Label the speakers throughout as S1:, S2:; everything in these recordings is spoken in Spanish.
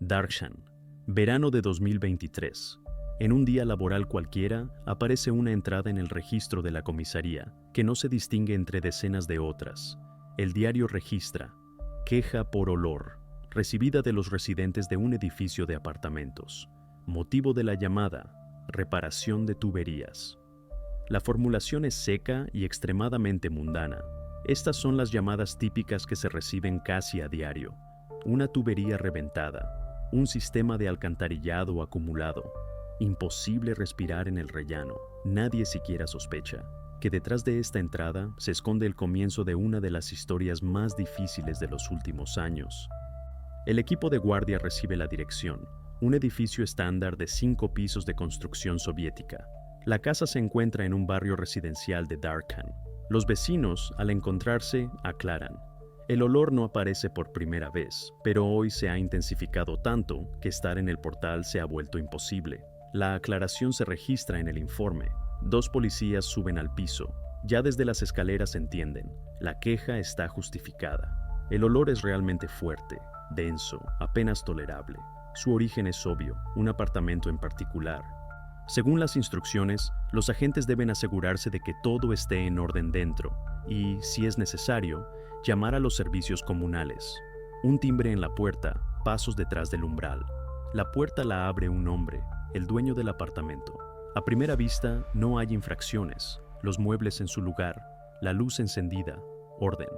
S1: Darshan, verano de 2023. En un día laboral cualquiera, aparece una entrada en el registro de la comisaría, que no se distingue entre decenas de otras. El diario registra: queja por olor, recibida de los residentes de un edificio de apartamentos. Motivo de la llamada: reparación de tuberías. La formulación es seca y extremadamente mundana. Estas son las llamadas típicas que se reciben casi a diario. Una tubería reventada, un sistema de alcantarillado acumulado, imposible respirar en el rellano. Nadie siquiera sospecha que detrás de esta entrada se esconde el comienzo de una de las historias más difíciles de los últimos años. El equipo de guardia recibe la dirección: un edificio estándar de 5 pisos de construcción soviética. La casa se encuentra en un barrio residencial de Darkhan. Los vecinos, al encontrarse, aclaran: el olor no aparece por primera vez, pero hoy se ha intensificado tanto que estar en el portal se ha vuelto imposible. La aclaración se registra en el informe. 2 policías suben al piso. Ya desde las escaleras entienden: la queja está justificada. El olor es realmente fuerte, denso, apenas tolerable. Su origen es obvio: un apartamento en particular. Según las instrucciones, los agentes deben asegurarse de que todo esté en orden dentro y, si es necesario, llamar a los servicios comunales. Un timbre en la puerta, pasos detrás del umbral. La puerta la abre un hombre, el dueño del apartamento. A primera vista, no hay infracciones, los muebles en su lugar, la luz encendida, orden.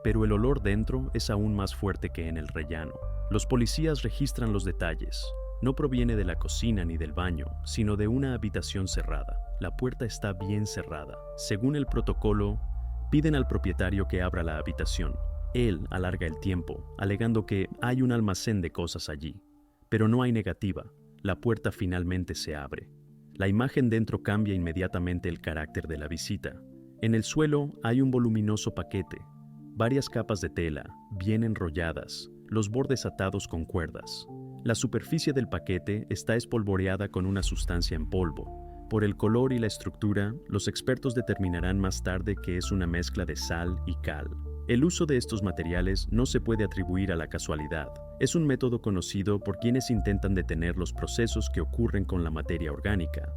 S1: Pero el olor dentro es aún más fuerte que en el rellano. Los policías registran los detalles. No proviene de la cocina ni del baño, sino de una habitación cerrada. La puerta está bien cerrada. Según el protocolo, piden al propietario que abra la habitación. Él alarga el tiempo, alegando que hay un almacén de cosas allí. Pero no hay negativa. La puerta finalmente se abre. La imagen dentro cambia inmediatamente el carácter de la visita. En el suelo hay un voluminoso paquete, varias capas de tela, bien enrolladas, los bordes atados con cuerdas. La superficie del paquete está espolvoreada con una sustancia en polvo. Por el color y la estructura, los expertos determinarán más tarde que es una mezcla de sal y cal. El uso de estos materiales no se puede atribuir a la casualidad. Es un método conocido por quienes intentan detener los procesos que ocurren con la materia orgánica.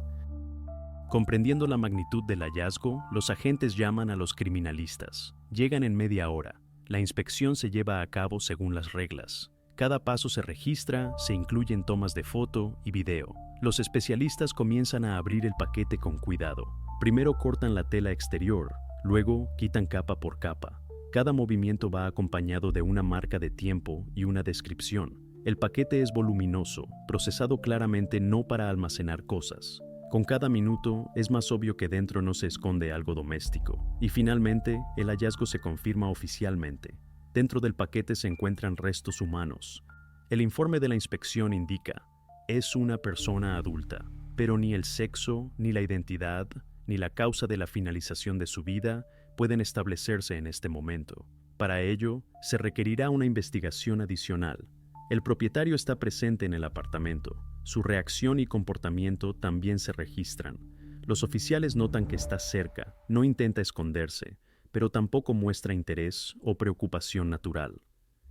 S1: Comprendiendo la magnitud del hallazgo, los agentes llaman a los criminalistas. Llegan en media hora. La inspección se lleva a cabo según las reglas. Cada paso se registra, se incluyen tomas de foto y video. Los especialistas comienzan a abrir el paquete con cuidado. Primero cortan la tela exterior, luego quitan capa por capa. Cada movimiento va acompañado de una marca de tiempo y una descripción. El paquete es voluminoso, procesado claramente no para almacenar cosas. Con cada minuto es más obvio que dentro no se esconde algo doméstico. Y finalmente, el hallazgo se confirma oficialmente. Dentro del paquete se encuentran restos humanos. El informe de la inspección indica: es una persona adulta, pero ni el sexo, ni la identidad, ni la causa de la finalización de su vida pueden establecerse en este momento. Para ello, se requerirá una investigación adicional. El propietario está presente en el apartamento. Su reacción y comportamiento también se registran. Los oficiales notan que está cerca, no intenta esconderse, pero tampoco muestra interés o preocupación natural.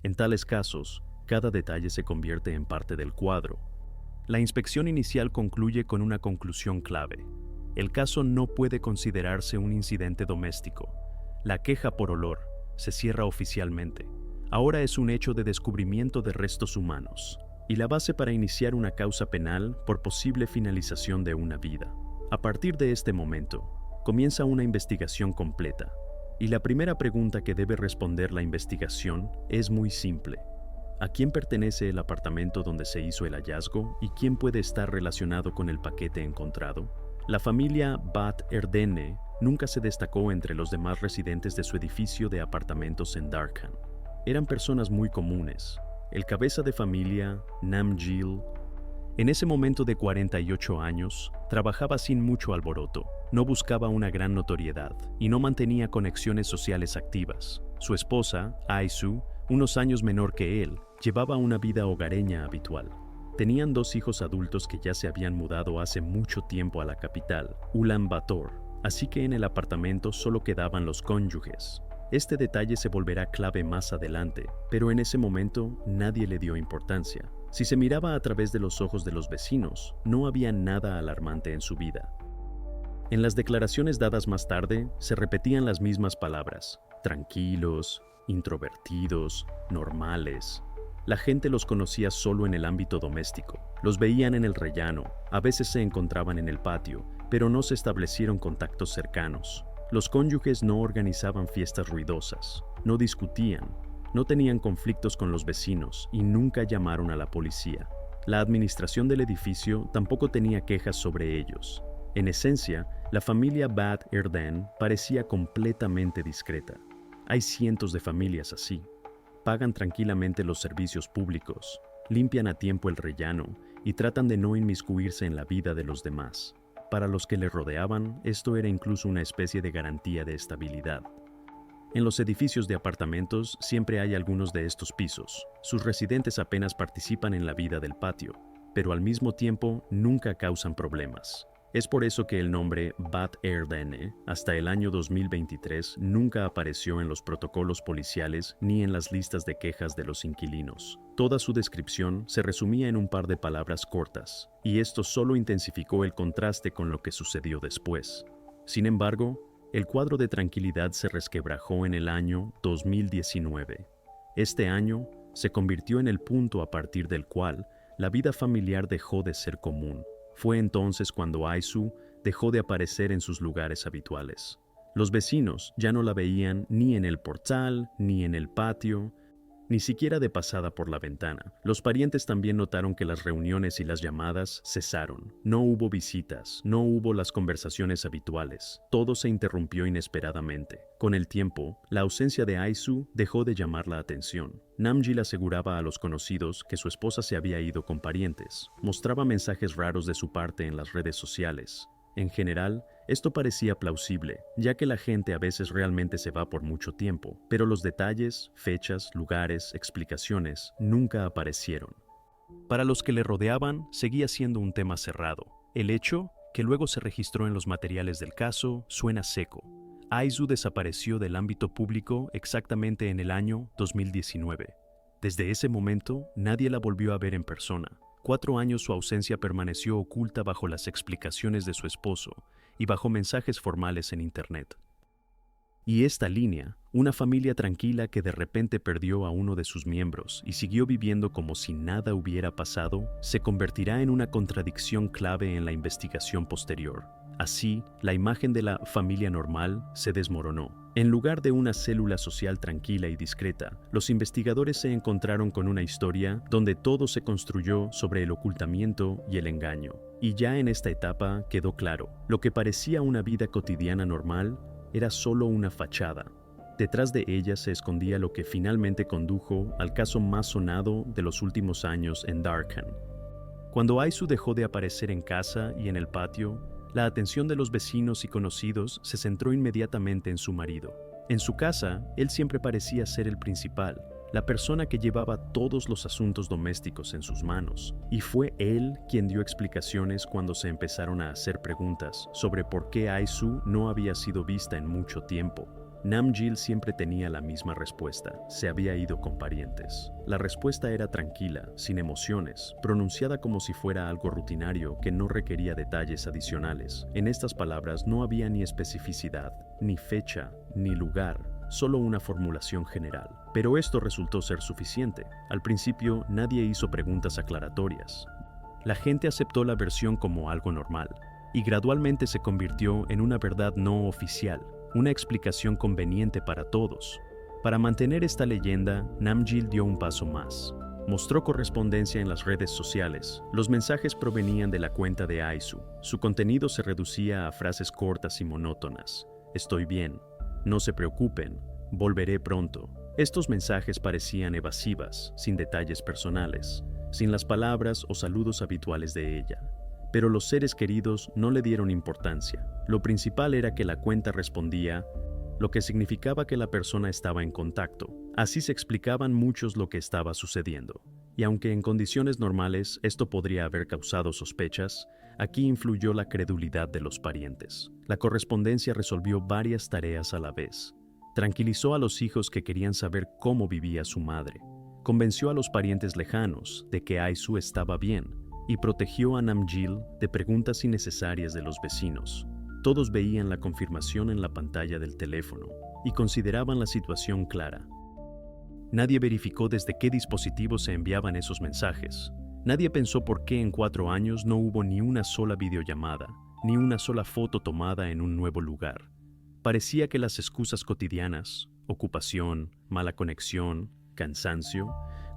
S1: En tales casos, cada detalle se convierte en parte del cuadro. La inspección inicial concluye con una conclusión clave. El caso no puede considerarse un incidente doméstico. La queja por olor se cierra oficialmente. Ahora es un hecho de descubrimiento de restos humanos y la base para iniciar una causa penal por posible finalización de una vida. A partir de este momento, comienza una investigación completa. Y la primera pregunta que debe responder la investigación es muy simple: ¿a quién pertenece el apartamento donde se hizo el hallazgo y quién puede estar relacionado con el paquete encontrado? La familia Bat Erdene nunca se destacó entre los demás residentes de su edificio de apartamentos en Darkhan. Eran personas muy comunes. El cabeza de familia, Namgil, en ese momento de 48 años, trabajaba sin mucho alboroto, no buscaba una gran notoriedad y no mantenía conexiones sociales activas. Su esposa, Aisu, unos años menor que él, llevaba una vida hogareña habitual. Tenían 2 hijos adultos que ya se habían mudado hace mucho tiempo a la capital, Ulan Bator, así que en el apartamento solo quedaban los cónyuges. Este detalle se volverá clave más adelante, pero en ese momento nadie le dio importancia. Si se miraba a través de los ojos de los vecinos, no había nada alarmante en su vida. En las declaraciones dadas más tarde, se repetían las mismas palabras: tranquilos, introvertidos, normales. La gente los conocía solo en el ámbito doméstico. Los veían en el rellano, a veces se encontraban en el patio, pero no se establecieron contactos cercanos. Los cónyuges no organizaban fiestas ruidosas, no discutían, no tenían conflictos con los vecinos y nunca llamaron a la policía. La administración del edificio tampoco tenía quejas sobre ellos. En esencia, la familia Bat Erden parecía completamente discreta. Hay cientos de familias así. Pagan tranquilamente los servicios públicos, limpian a tiempo el rellano y tratan de no inmiscuirse en la vida de los demás. Para los que le rodeaban, esto era incluso una especie de garantía de estabilidad. En los edificios de apartamentos siempre hay algunos de estos pisos. Sus residentes apenas participan en la vida del patio, pero al mismo tiempo nunca causan problemas. Es por eso que el nombre Bat Erdene, hasta el año 2023, nunca apareció en los protocolos policiales ni en las listas de quejas de los inquilinos. Toda su descripción se resumía en un par de palabras cortas, y esto solo intensificó el contraste con lo que sucedió después. Sin embargo, el cuadro de tranquilidad se resquebrajó en el año 2019. Este año se convirtió en el punto a partir del cual la vida familiar dejó de ser común. Fue entonces cuando Aisu dejó de aparecer en sus lugares habituales. Los vecinos ya no la veían ni en el portal, ni en el patio, ni siquiera de pasada por la ventana. Los parientes también notaron que las reuniones y las llamadas cesaron. No hubo visitas, no hubo las conversaciones habituales. Todo se interrumpió inesperadamente. Con el tiempo, la ausencia de Aisu dejó de llamar la atención. Namgil aseguraba a los conocidos que su esposa se había ido con parientes. Mostraba mensajes raros de su parte en las redes sociales. En general, esto parecía plausible, ya que la gente a veces realmente se va por mucho tiempo, pero los detalles, fechas, lugares, explicaciones nunca aparecieron. Para los que le rodeaban, seguía siendo un tema cerrado. El hecho, que luego se registró en los materiales del caso, suena seco. Aisu desapareció del ámbito público exactamente en el año 2019. Desde ese momento, nadie la volvió a ver en persona. 4 años su ausencia permaneció oculta bajo las explicaciones de su esposo y bajo mensajes formales en Internet. Y esta línea, una familia tranquila que de repente perdió a uno de sus miembros y siguió viviendo como si nada hubiera pasado, se convertirá en una contradicción clave en la investigación posterior. Así, la imagen de la familia normal se desmoronó. En lugar de una célula social tranquila y discreta, los investigadores se encontraron con una historia donde todo se construyó sobre el ocultamiento y el engaño. Y ya en esta etapa quedó claro, lo que parecía una vida cotidiana normal era solo una fachada. Detrás de ella se escondía lo que finalmente condujo al caso más sonado de los últimos años en Darkhan. Cuando Aisu dejó de aparecer en casa y en el patio, la atención de los vecinos y conocidos se centró inmediatamente en su marido. En su casa, él siempre parecía ser el principal, la persona que llevaba todos los asuntos domésticos en sus manos, y fue él quien dio explicaciones cuando se empezaron a hacer preguntas sobre por qué Aisu no había sido vista en mucho tiempo. Namgil siempre tenía la misma respuesta: se había ido con parientes. La respuesta era tranquila, sin emociones, pronunciada como si fuera algo rutinario que no requería detalles adicionales. En estas palabras no había ni especificidad, ni fecha, ni lugar, solo una formulación general. Pero esto resultó ser suficiente. Al principio nadie hizo preguntas aclaratorias. La gente aceptó la versión como algo normal, y gradualmente se convirtió en una verdad no oficial, una explicación conveniente para todos. Para mantener esta leyenda, Namgil dio un paso más. Mostró correspondencia en las redes sociales. Los mensajes provenían de la cuenta de Aisu. Su contenido se reducía a frases cortas y monótonas. Estoy bien. No se preocupen. Volveré pronto. Estos mensajes parecían evasivas, sin detalles personales, sin las palabras o saludos habituales de ella. Pero los seres queridos no le dieron importancia. Lo principal era que la cuenta respondía, lo que significaba que la persona estaba en contacto. Así se explicaban muchos lo que estaba sucediendo. Y aunque en condiciones normales esto podría haber causado sospechas, aquí influyó la credulidad de los parientes. La correspondencia resolvió varias tareas a la vez. Tranquilizó a los hijos que querían saber cómo vivía su madre. convenció a los parientes lejanos de que Ai-su estaba bien y protegió a Nam-jil de preguntas innecesarias de los vecinos. Todos veían la confirmación en la pantalla del teléfono y consideraban la situación clara. Nadie verificó desde qué dispositivo se enviaban esos mensajes. Nadie pensó por qué en 4 años no hubo ni una sola videollamada, ni una sola foto tomada en un nuevo lugar. Parecía que las excusas cotidianas, ocupación, mala conexión, cansancio,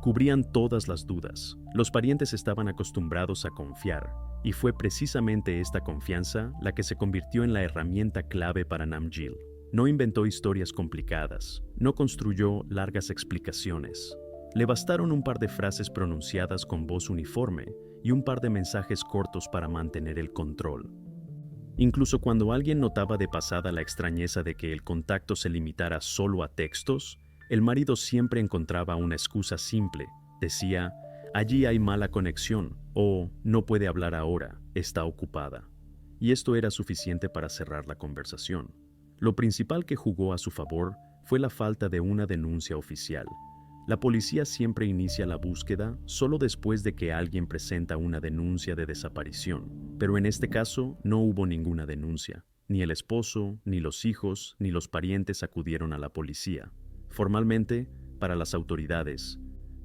S1: cubrían todas las dudas. Los parientes estaban acostumbrados a confiar, y fue precisamente esta confianza la que se convirtió en la herramienta clave para Nam-jil. No inventó historias complicadas, no construyó largas explicaciones. Le bastaron un par de frases pronunciadas con voz uniforme y un par de mensajes cortos para mantener el control. Incluso cuando alguien notaba de pasada la extrañeza de que el contacto se limitara solo a textos, el marido siempre encontraba una excusa simple. Decía, allí hay mala conexión, o no puede hablar ahora, está ocupada. Y esto era suficiente para cerrar la conversación. Lo principal que jugó a su favor fue la falta de una denuncia oficial. La policía siempre inicia la búsqueda solo después de que alguien presenta una denuncia de desaparición, pero en este caso no hubo ninguna denuncia. Ni el esposo, ni los hijos, ni los parientes acudieron a la policía. Formalmente, para las autoridades,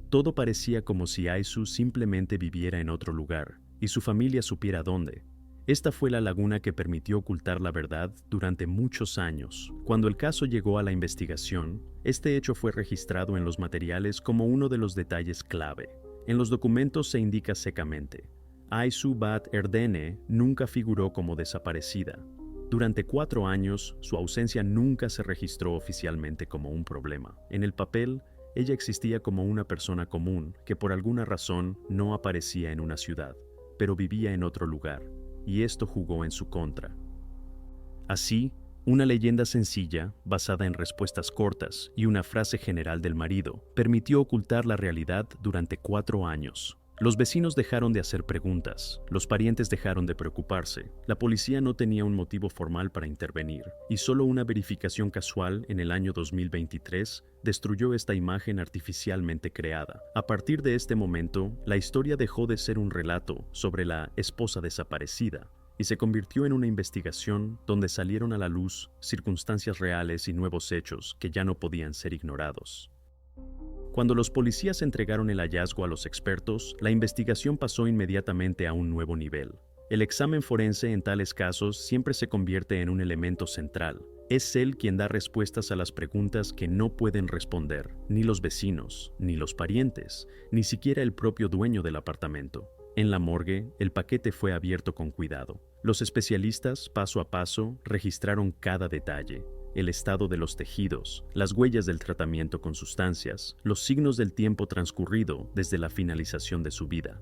S1: todo parecía como si Ai-su simplemente viviera en otro lugar y su familia supiera dónde. Esta fue la laguna que permitió ocultar la verdad durante muchos años. Cuando el caso llegó a la investigación, este hecho fue registrado en los materiales como uno de los detalles clave. En los documentos se indica secamente, Ai-su Bat Erdene nunca figuró como desaparecida. Durante 4 años, su ausencia nunca se registró oficialmente como un problema. En el papel, ella existía como una persona común que por alguna razón no aparecía en una ciudad, pero vivía en otro lugar. Y esto jugó en su contra. Así, una leyenda sencilla, basada en respuestas cortas y una frase general del marido, permitió ocultar la realidad durante 4 años. Los vecinos dejaron de hacer preguntas, los parientes dejaron de preocuparse, la policía no tenía un motivo formal para intervenir, y solo una verificación casual en el año 2023 destruyó esta imagen artificialmente creada. A partir de este momento, la historia dejó de ser un relato sobre la esposa desaparecida y se convirtió en una investigación donde salieron a la luz circunstancias reales y nuevos hechos que ya no podían ser ignorados. Cuando los policías entregaron el hallazgo a los expertos, la investigación pasó inmediatamente a un nuevo nivel. El examen forense en tales casos siempre se convierte en un elemento central. Es él quien da respuestas a las preguntas que no pueden responder, ni los vecinos, ni los parientes, ni siquiera el propio dueño del apartamento. En la morgue, el paquete fue abierto con cuidado. Los especialistas, paso a paso, registraron cada detalle. El estado de los tejidos, las huellas del tratamiento con sustancias, los signos del tiempo transcurrido desde la finalización de su vida.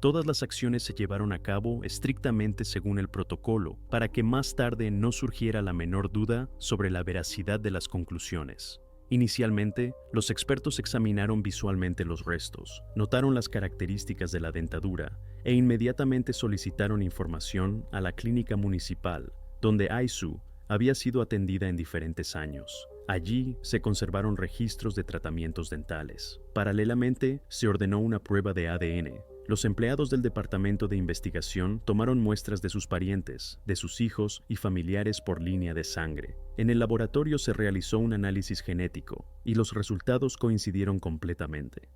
S1: Todas las acciones se llevaron a cabo estrictamente según el protocolo para que más tarde no surgiera la menor duda sobre la veracidad de las conclusiones. Inicialmente, los expertos examinaron visualmente los restos, notaron las características de la dentadura e inmediatamente solicitaron información a la clínica municipal, donde Ai-su había sido atendida en diferentes años. Allí se conservaron registros de tratamientos dentales. Paralelamente, se ordenó una prueba de ADN. Los empleados del Departamento de Investigación tomaron muestras de sus parientes, de sus hijos y familiares por línea de sangre. En el laboratorio se realizó un análisis genético y los resultados coincidieron completamente.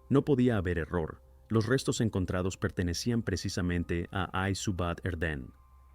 S1: No podía haber error. Los restos encontrados pertenecían precisamente a Ai-su Bat Erdene.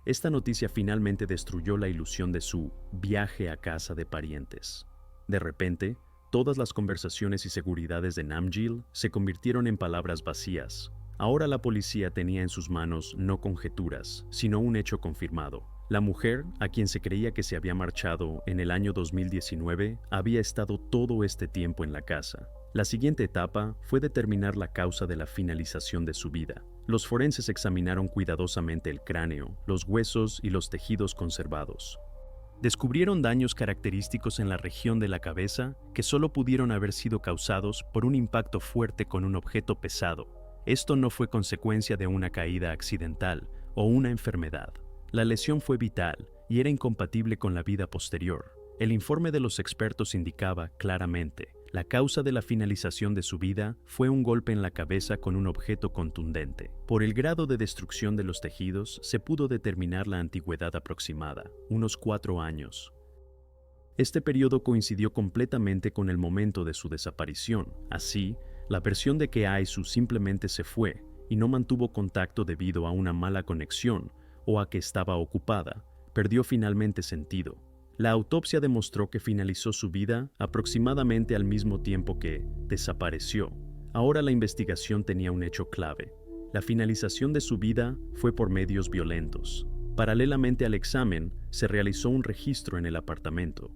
S1: Esta noticia finalmente destruyó la ilusión de su viaje a casa de parientes. De repente, todas las conversaciones y seguridades de Nam-jil se convirtieron en palabras vacías. Ahora la policía tenía en sus manos no conjeturas, sino un hecho confirmado. La mujer, a quien se creía que se había marchado en el año 2019, había estado todo este tiempo en la casa. La siguiente etapa fue determinar la causa de la finalización de su vida. Los forenses examinaron cuidadosamente el cráneo, los huesos y los tejidos conservados. Descubrieron daños característicos en la región de la cabeza que solo pudieron haber sido causados por un impacto fuerte con un objeto pesado. Esto no fue consecuencia de una caída accidental o una enfermedad. La lesión fue vital y era incompatible con la vida posterior. El informe de los expertos indicaba claramente, La causa de la finalización de su vida fue un golpe en la cabeza con un objeto contundente. Por el grado de destrucción de los tejidos, se pudo determinar la antigüedad aproximada, unos 4 años. Este periodo coincidió completamente con el momento de su desaparición. Así, la versión de que Aisu simplemente se fue y no mantuvo contacto debido a una mala conexión o a que estaba ocupada, perdió finalmente sentido. La autopsia demostró que finalizó su vida aproximadamente al mismo tiempo que desapareció. Ahora la investigación tenía un hecho clave. La finalización de su vida fue por medios violentos. Paralelamente al examen, se realizó un registro en el apartamento.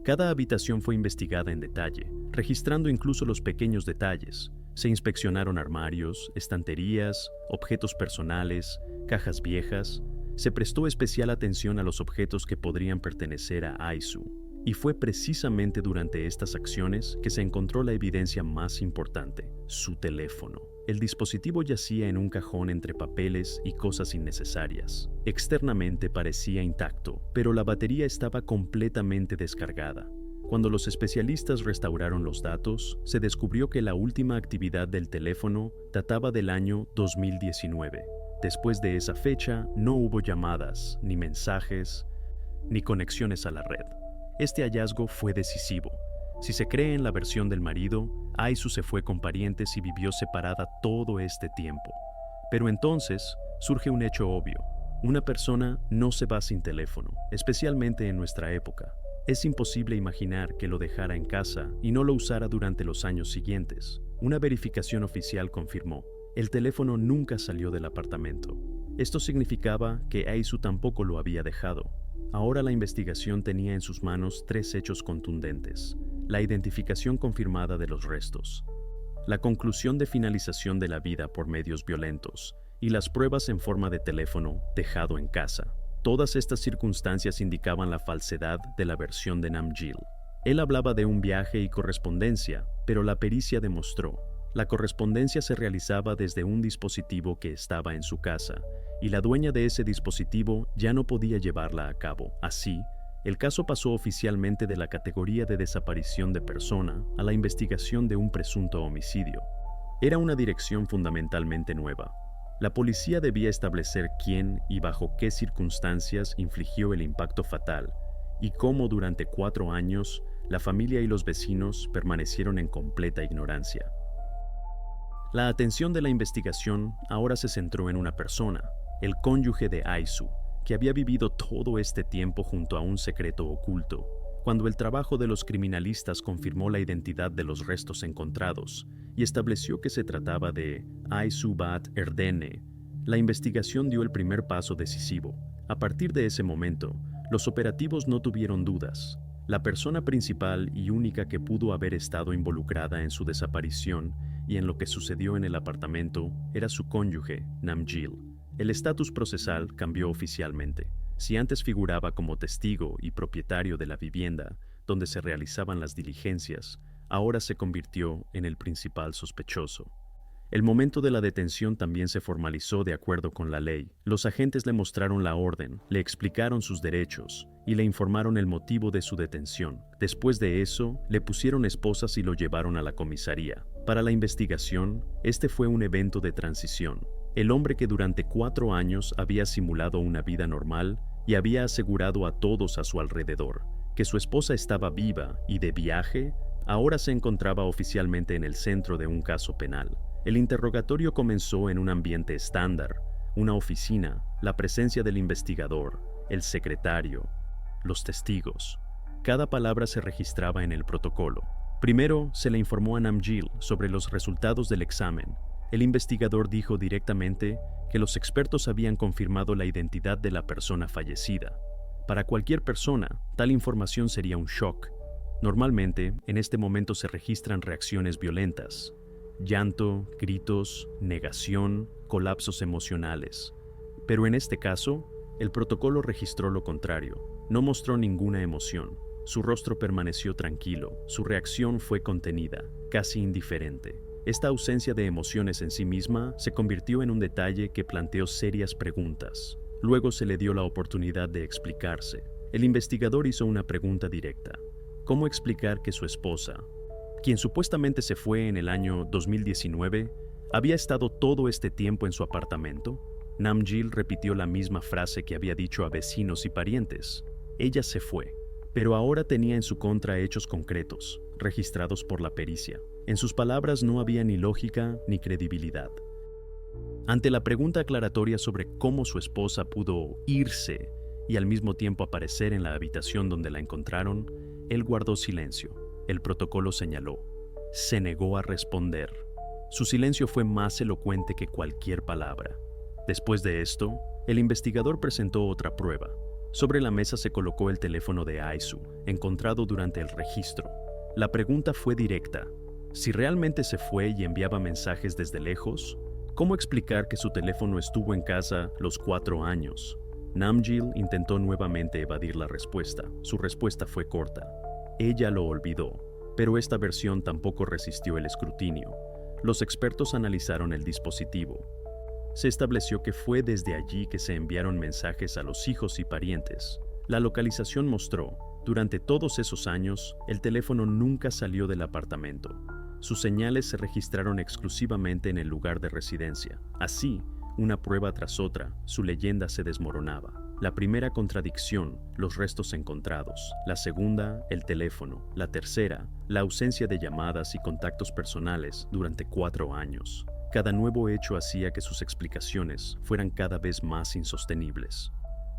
S1: Cada habitación fue investigada en detalle, registrando incluso los pequeños detalles. Se inspeccionaron armarios, estanterías, objetos personales, cajas viejas. Se prestó especial atención a los objetos que podrían pertenecer a Aisu, y fue precisamente durante estas acciones que se encontró la evidencia más importante, su teléfono. El dispositivo yacía en un cajón entre papeles y cosas innecesarias. Externamente parecía intacto, pero la batería estaba completamente descargada. Cuando los especialistas restauraron los datos, se descubrió que la última actividad del teléfono databa del año 2019. Después de esa fecha, no hubo llamadas, ni mensajes, ni conexiones a la red. Este hallazgo fue decisivo. Si se cree en la versión del marido, Aisu se fue con parientes y vivió separada todo este tiempo. Pero entonces surge un hecho obvio. Una persona no se va sin teléfono, especialmente en nuestra época. Es imposible imaginar que lo dejara en casa y no lo usara durante los años siguientes. Una verificación oficial confirmó: el teléfono nunca salió del apartamento. Esto significaba que Aisu tampoco lo había dejado. Ahora la investigación tenía en sus manos 3 hechos contundentes: la identificación confirmada de los restos, la conclusión de finalización de la vida por medios violentos y las pruebas en forma de teléfono dejado en casa. Todas estas circunstancias indicaban la falsedad de la versión de Namgil. Él hablaba de un viaje y correspondencia, pero la pericia demostró: la correspondencia se realizaba desde un dispositivo que estaba en su casa, y la dueña de ese dispositivo ya no podía llevarla a cabo. Así, el caso pasó oficialmente de la categoría de desaparición de persona a la investigación de un presunto homicidio. Era una dirección fundamentalmente nueva. La policía debía establecer quién y bajo qué circunstancias infligió el impacto fatal, y cómo durante 4 años la familia y los vecinos permanecieron en completa ignorancia. La atención de la investigación ahora se centró en una persona, el cónyuge de Aisu, que había vivido todo este tiempo junto a un secreto oculto. Cuando el trabajo de los criminalistas confirmó la identidad de los restos encontrados y estableció que se trataba de Aisu Bat Erdene, la investigación dio el primer paso decisivo. A partir de ese momento, los operativos no tuvieron dudas. La persona principal y única que pudo haber estado involucrada en su desaparición y en lo que sucedió en el apartamento era su cónyuge, Namgil. El estatus procesal cambió oficialmente. Si antes figuraba como testigo y propietario de la vivienda donde se realizaban las diligencias, ahora se convirtió en el principal sospechoso. El momento de la detención también se formalizó de acuerdo con la ley. Los agentes le mostraron la orden, le explicaron sus derechos y le informaron el motivo de su detención. Después de eso, le pusieron esposas y lo llevaron a la comisaría. Para la investigación, este fue un evento de transición. El hombre que durante 4 años había simulado una vida normal y había asegurado a todos a su alrededor que su esposa estaba viva y de viaje, ahora se encontraba oficialmente en el centro de un caso penal. El interrogatorio comenzó en un ambiente estándar: una oficina, la presencia del investigador, el secretario, los testigos. Cada palabra se registraba en el protocolo. Primero, se le informó a Namgil sobre los resultados del examen. El investigador dijo directamente que los expertos habían confirmado la identidad de la persona fallecida. Para cualquier persona, tal información sería un shock. Normalmente, en este momento se registran reacciones violentas: llanto, gritos, negación, colapsos emocionales. Pero en este caso, el protocolo registró lo contrario. No mostró ninguna emoción. Su rostro permaneció tranquilo. Su reacción fue contenida, casi indiferente. Esta ausencia de emociones en sí misma se convirtió en un detalle que planteó serias preguntas. Luego se le dio la oportunidad de explicarse. El investigador hizo una pregunta directa: ¿cómo explicar que su esposa, quien supuestamente se fue en el año 2019, había estado todo este tiempo en su apartamento. Namgil repitió la misma frase que había dicho a vecinos y parientes. Ella se fue, pero ahora tenía en su contra hechos concretos, registrados por la pericia. En sus palabras no había ni lógica ni credibilidad. Ante la pregunta aclaratoria sobre cómo su esposa pudo irse y al mismo tiempo aparecer en la habitación donde la encontraron, él guardó silencio. El protocolo señaló. Se negó a responder. Su silencio fue más elocuente que cualquier palabra. Después de esto, el investigador presentó otra prueba. Sobre la mesa se colocó el teléfono de Aisu, encontrado durante el registro. La pregunta fue directa. Si realmente se fue y enviaba mensajes desde lejos, ¿cómo explicar que su teléfono estuvo en casa los 4 años? Namgil intentó nuevamente evadir la respuesta. Su respuesta fue corta. Ella lo olvidó, pero esta versión tampoco resistió el escrutinio. Los expertos analizaron el dispositivo. Se estableció que fue desde allí que se enviaron mensajes a los hijos y parientes. La localización mostró, durante todos esos años, el teléfono nunca salió del apartamento. Sus señales se registraron exclusivamente en el lugar de residencia. Así, una prueba tras otra, su leyenda se desmoronaba. La primera contradicción, los restos encontrados. La segunda, el teléfono. La tercera, la ausencia de llamadas y contactos personales durante 4 años. Cada nuevo hecho hacía que sus explicaciones fueran cada vez más insostenibles.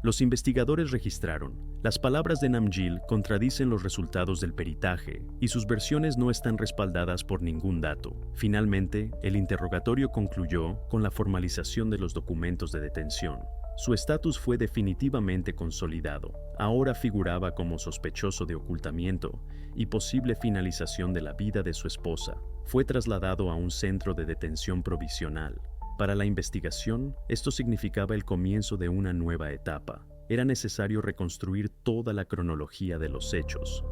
S1: Los investigadores registraron, las palabras de Namgil contradicen los resultados del peritaje y sus versiones no están respaldadas por ningún dato. Finalmente, el interrogatorio concluyó con la formalización de los documentos de detención. Su estatus fue definitivamente consolidado. Ahora figuraba como sospechoso de ocultamiento y posible finalización de la vida de su esposa. Fue trasladado a un centro de detención provisional. Para la investigación, esto significaba el comienzo de una nueva etapa. Era necesario reconstruir toda la cronología de los hechos,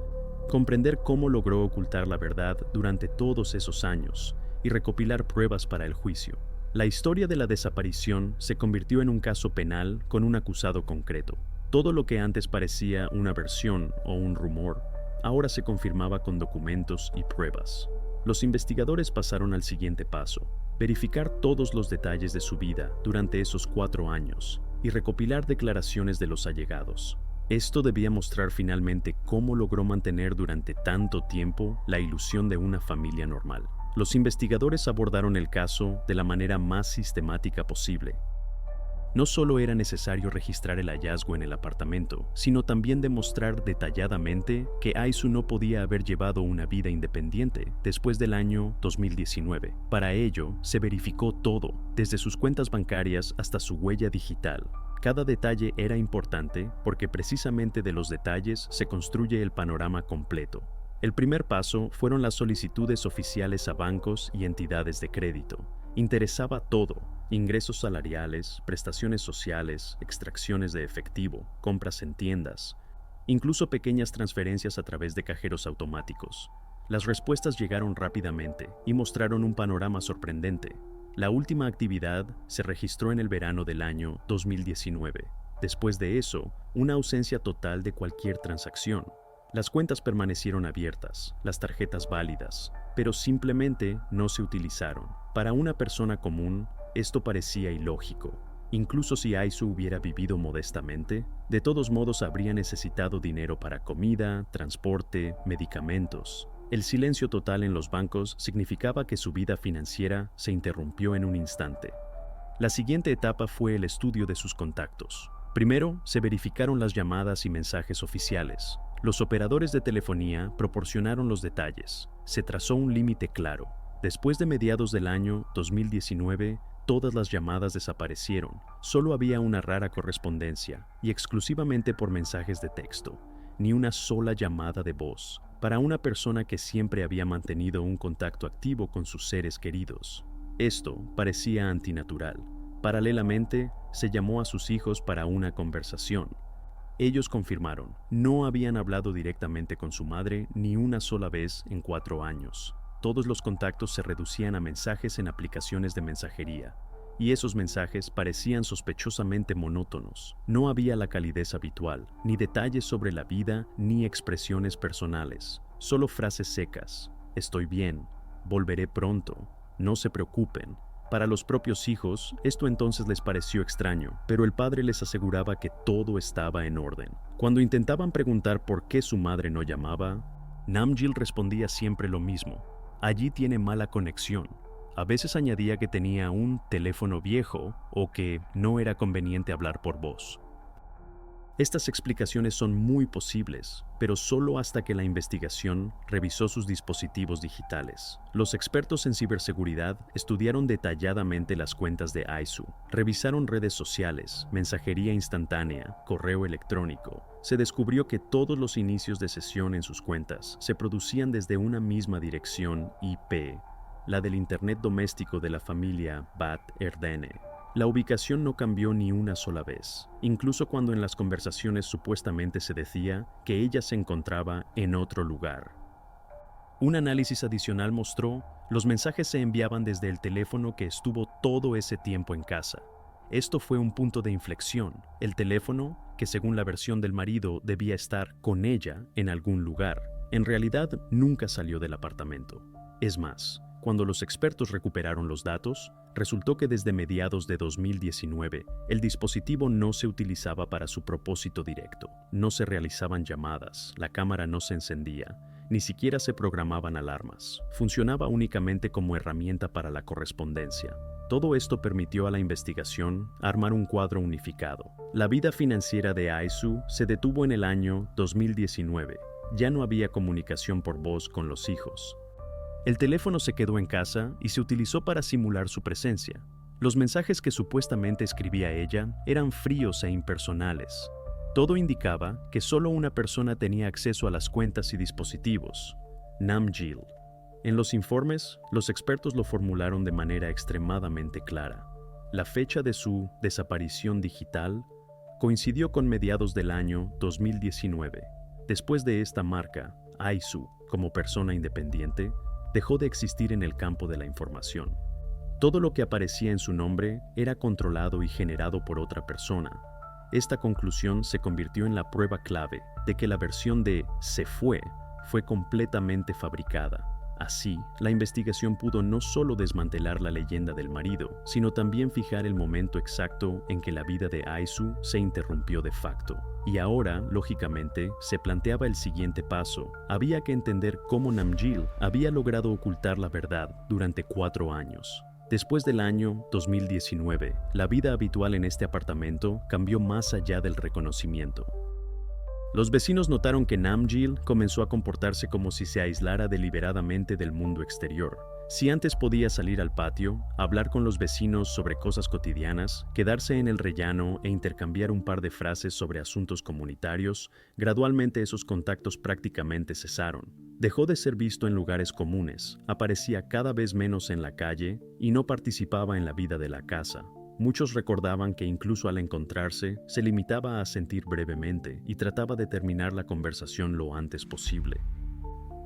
S1: comprender cómo logró ocultar la verdad durante todos esos años y recopilar pruebas para el juicio. La historia de la desaparición se convirtió en un caso penal con un acusado concreto. Todo lo que antes parecía una versión o un rumor, ahora se confirmaba con documentos y pruebas. Los investigadores pasaron al siguiente paso: verificar todos los detalles de su vida durante esos 4 años y recopilar declaraciones de los allegados. Esto debía mostrar finalmente cómo logró mantener durante tanto tiempo la ilusión de una familia normal. Los investigadores abordaron el caso de la manera más sistemática posible. No solo era necesario registrar el hallazgo en el apartamento, sino también demostrar detalladamente que Aisu no podía haber llevado una vida independiente después del año 2019. Para ello, se verificó todo, desde sus cuentas bancarias hasta su huella digital. Cada detalle era importante porque precisamente de los detalles se construye el panorama completo. El primer paso fueron las solicitudes oficiales a bancos y entidades de crédito. Interesaba todo: ingresos salariales, prestaciones sociales, extracciones de efectivo, compras en tiendas, incluso pequeñas transferencias a través de cajeros automáticos. Las respuestas llegaron rápidamente y mostraron un panorama sorprendente. La última actividad se registró en el verano del año 2019. Después de eso, una ausencia total de cualquier transacción. Las cuentas permanecieron abiertas, las tarjetas válidas, pero simplemente no se utilizaron. Para una persona común, esto parecía ilógico. Incluso si Aisu hubiera vivido modestamente, de todos modos habría necesitado dinero para comida, transporte, medicamentos. El silencio total en los bancos significaba que su vida financiera se interrumpió en un instante. La siguiente etapa fue el estudio de sus contactos. Primero, se verificaron las llamadas y mensajes oficiales. Los operadores de telefonía proporcionaron los detalles. Se trazó un límite claro. Después de mediados del año 2019, todas las llamadas desaparecieron. Solo había una rara correspondencia, y exclusivamente por mensajes de texto. Ni una sola llamada de voz, para una persona que siempre había mantenido un contacto activo con sus seres queridos. Esto parecía antinatural. Paralelamente, se llamó a sus hijos para una conversación. Ellos confirmaron, no habían hablado directamente con su madre ni una sola vez en 4 años. Todos los contactos se reducían a mensajes en aplicaciones de mensajería, y esos mensajes parecían sospechosamente monótonos. No había la calidez habitual, ni detalles sobre la vida, ni expresiones personales, solo frases secas. estoy bien, volveré pronto, no se preocupen. Para los propios hijos, esto entonces les pareció extraño, pero el padre les aseguraba que todo estaba en orden. Cuando intentaban preguntar por qué su madre no llamaba, Namgil respondía siempre lo mismo: allí tiene mala conexión. A veces añadía que tenía un teléfono viejo o que no era conveniente hablar por voz. Estas explicaciones son muy posibles, pero solo hasta que la investigación revisó sus dispositivos digitales. Los expertos en ciberseguridad estudiaron detalladamente las cuentas de Aisu, revisaron redes sociales, mensajería instantánea, correo electrónico. Se descubrió que todos los inicios de sesión en sus cuentas se producían desde una misma dirección IP, la del Internet doméstico de la familia Bat Erdene. La ubicación no cambió ni una sola vez, incluso cuando en las conversaciones supuestamente se decía que ella se encontraba en otro lugar. Un análisis adicional mostró los mensajes se enviaban desde el teléfono que estuvo todo ese tiempo en casa. Esto fue un punto de inflexión. El teléfono, que según la versión del marido debía estar con ella en algún lugar, en realidad nunca salió del apartamento. Es más, cuando los expertos recuperaron los datos, resultó que desde mediados de 2019, el dispositivo no se utilizaba para su propósito directo. No se realizaban llamadas, la cámara no se encendía, ni siquiera se programaban alarmas. Funcionaba únicamente como herramienta para la correspondencia. Todo esto permitió a la investigación armar un cuadro unificado. La vida financiera de Aisu se detuvo en el año 2019. Ya no había comunicación por voz con los hijos. El teléfono se quedó en casa y se utilizó para simular su presencia. Los mensajes que supuestamente escribía ella eran fríos e impersonales. Todo indicaba que solo una persona tenía acceso a las cuentas y dispositivos: Namgil. En los informes, los expertos lo formularon de manera extremadamente clara. La fecha de su desaparición digital coincidió con mediados del año 2019. Después de esta marca, Aisu, como persona independiente, dejó de existir en el campo de la información. Todo lo que aparecía en su nombre era controlado y generado por otra persona. Esta conclusión se convirtió en la prueba clave de que la versión de "se fue" fue completamente fabricada. Así, la investigación pudo no solo desmantelar la leyenda del marido, sino también fijar el momento exacto en que la vida de Aisu se interrumpió de facto. Y ahora, lógicamente, se planteaba el siguiente paso. Había que entender cómo Namgil había logrado ocultar la verdad durante 4 años. Después del año 2019, la vida habitual en este apartamento cambió más allá del reconocimiento. Los vecinos notaron que Namgil comenzó a comportarse como si se aislara deliberadamente del mundo exterior. Si antes podía salir al patio, hablar con los vecinos sobre cosas cotidianas, quedarse en el rellano e intercambiar un par de frases sobre asuntos comunitarios, gradualmente esos contactos prácticamente cesaron. Dejó de ser visto en lugares comunes, aparecía cada vez menos en la calle y no participaba en la vida de la casa. Muchos recordaban que incluso al encontrarse, se limitaba a asentir brevemente y trataba de terminar la conversación lo antes posible.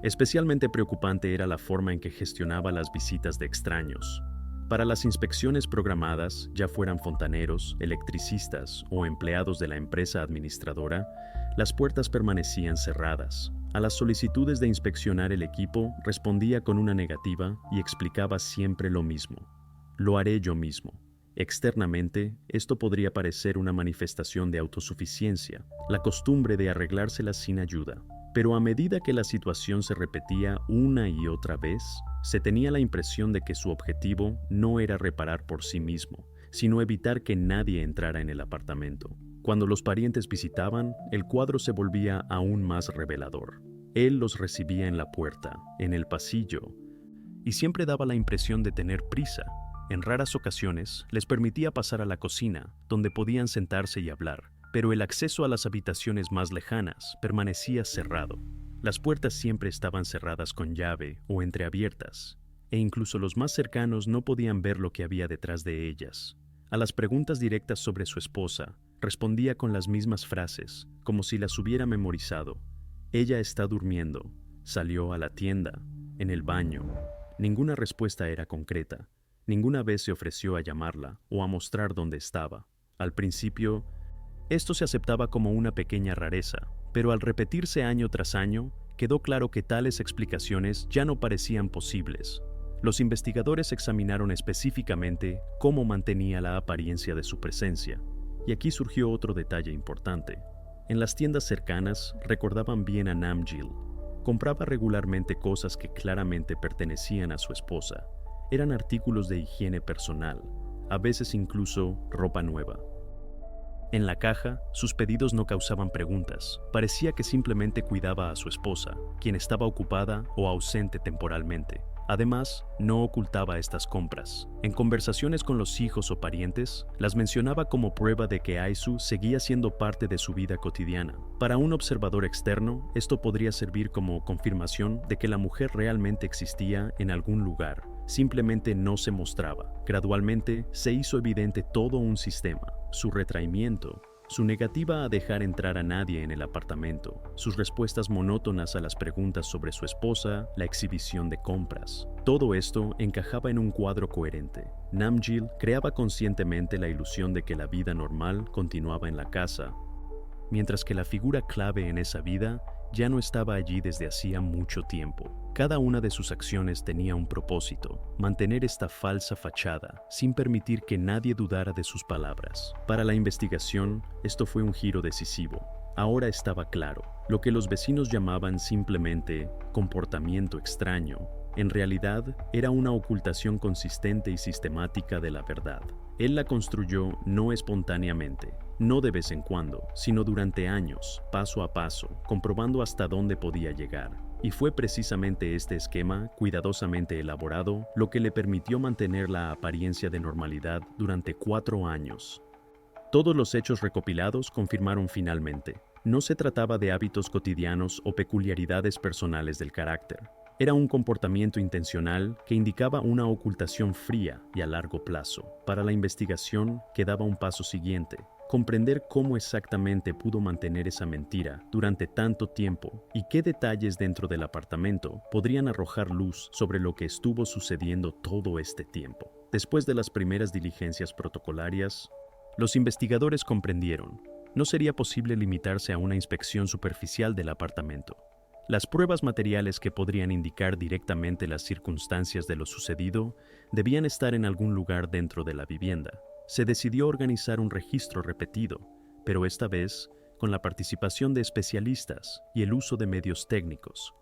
S1: Especialmente preocupante era la forma en que gestionaba las visitas de extraños. Para las inspecciones programadas, ya fueran fontaneros, electricistas o empleados de la empresa administradora, las puertas permanecían cerradas. A las solicitudes de inspeccionar el equipo, respondía con una negativa y explicaba siempre lo mismo: "Lo haré yo mismo". Externamente, esto podría parecer una manifestación de autosuficiencia, la costumbre de arreglárselas sin ayuda. Pero a medida que la situación se repetía una y otra vez, se tenía la impresión de que su objetivo no era reparar por sí mismo, sino evitar que nadie entrara en el apartamento. Cuando los parientes visitaban, el cuadro se volvía aún más revelador. Él los recibía en la puerta, en el pasillo, y siempre daba la impresión de tener prisa. En raras ocasiones, les permitía pasar a la cocina, donde podían sentarse y hablar, pero el acceso a las habitaciones más lejanas permanecía cerrado. Las puertas siempre estaban cerradas con llave o entreabiertas, e incluso los más cercanos no podían ver lo que había detrás de ellas. A las preguntas directas sobre su esposa, respondía con las mismas frases, como si las hubiera memorizado. Ella está durmiendo, salió a la tienda, en el baño. Ninguna respuesta era concreta. Ninguna vez se ofreció a llamarla o a mostrar dónde estaba. Al principio, esto se aceptaba como una pequeña rareza, pero al repetirse año tras año, quedó claro que tales explicaciones ya no parecían posibles. Los investigadores examinaron específicamente cómo mantenía la apariencia de su presencia. Y aquí surgió otro detalle importante. En las tiendas cercanas recordaban bien a Namgil. Compraba regularmente cosas que claramente pertenecían a su esposa. Eran artículos de higiene personal, a veces incluso ropa nueva. En la caja, sus pedidos no causaban preguntas. Parecía que simplemente cuidaba a su esposa, quien estaba ocupada o ausente temporalmente. Además, no ocultaba estas compras. En conversaciones con los hijos o parientes, las mencionaba como prueba de que Aisu seguía siendo parte de su vida cotidiana. Para un observador externo, esto podría servir como confirmación de que la mujer realmente existía en algún lugar. Simplemente no se mostraba. Gradualmente, se hizo evidente todo un sistema, su retraimiento, su negativa a dejar entrar a nadie en el apartamento, sus respuestas monótonas a las preguntas sobre su esposa, la exhibición de compras. Todo esto encajaba en un cuadro coherente. Namgil creaba conscientemente la ilusión de que la vida normal continuaba en la casa, mientras que la figura clave en esa vida ya no estaba allí desde hacía mucho tiempo. Cada una de sus acciones tenía un propósito: mantener esta falsa fachada, sin permitir que nadie dudara de sus palabras. Para la investigación, esto fue un giro decisivo. Ahora estaba claro, lo que los vecinos llamaban simplemente comportamiento extraño, en realidad era una ocultación consistente y sistemática de la verdad. Él la construyó no espontáneamente, no de vez en cuando, sino durante años, paso a paso, comprobando hasta dónde podía llegar. Y fue precisamente este esquema, cuidadosamente elaborado, lo que le permitió mantener la apariencia de normalidad durante 4 años. Todos los hechos recopilados confirmaron finalmente: no se trataba de hábitos cotidianos o peculiaridades personales del carácter. Era un comportamiento intencional que indicaba una ocultación fría y a largo plazo. Para la investigación quedaba un paso siguiente: comprender cómo exactamente pudo mantener esa mentira durante tanto tiempo y qué detalles dentro del apartamento podrían arrojar luz sobre lo que estuvo sucediendo todo este tiempo. Después de las primeras diligencias protocolarias, los investigadores comprendieron: no sería posible limitarse a una inspección superficial del apartamento. Las pruebas materiales que podrían indicar directamente las circunstancias de lo sucedido debían estar en algún lugar dentro de la vivienda. Se decidió organizar un registro repetido, pero esta vez con la participación de especialistas y el uso de medios técnicos.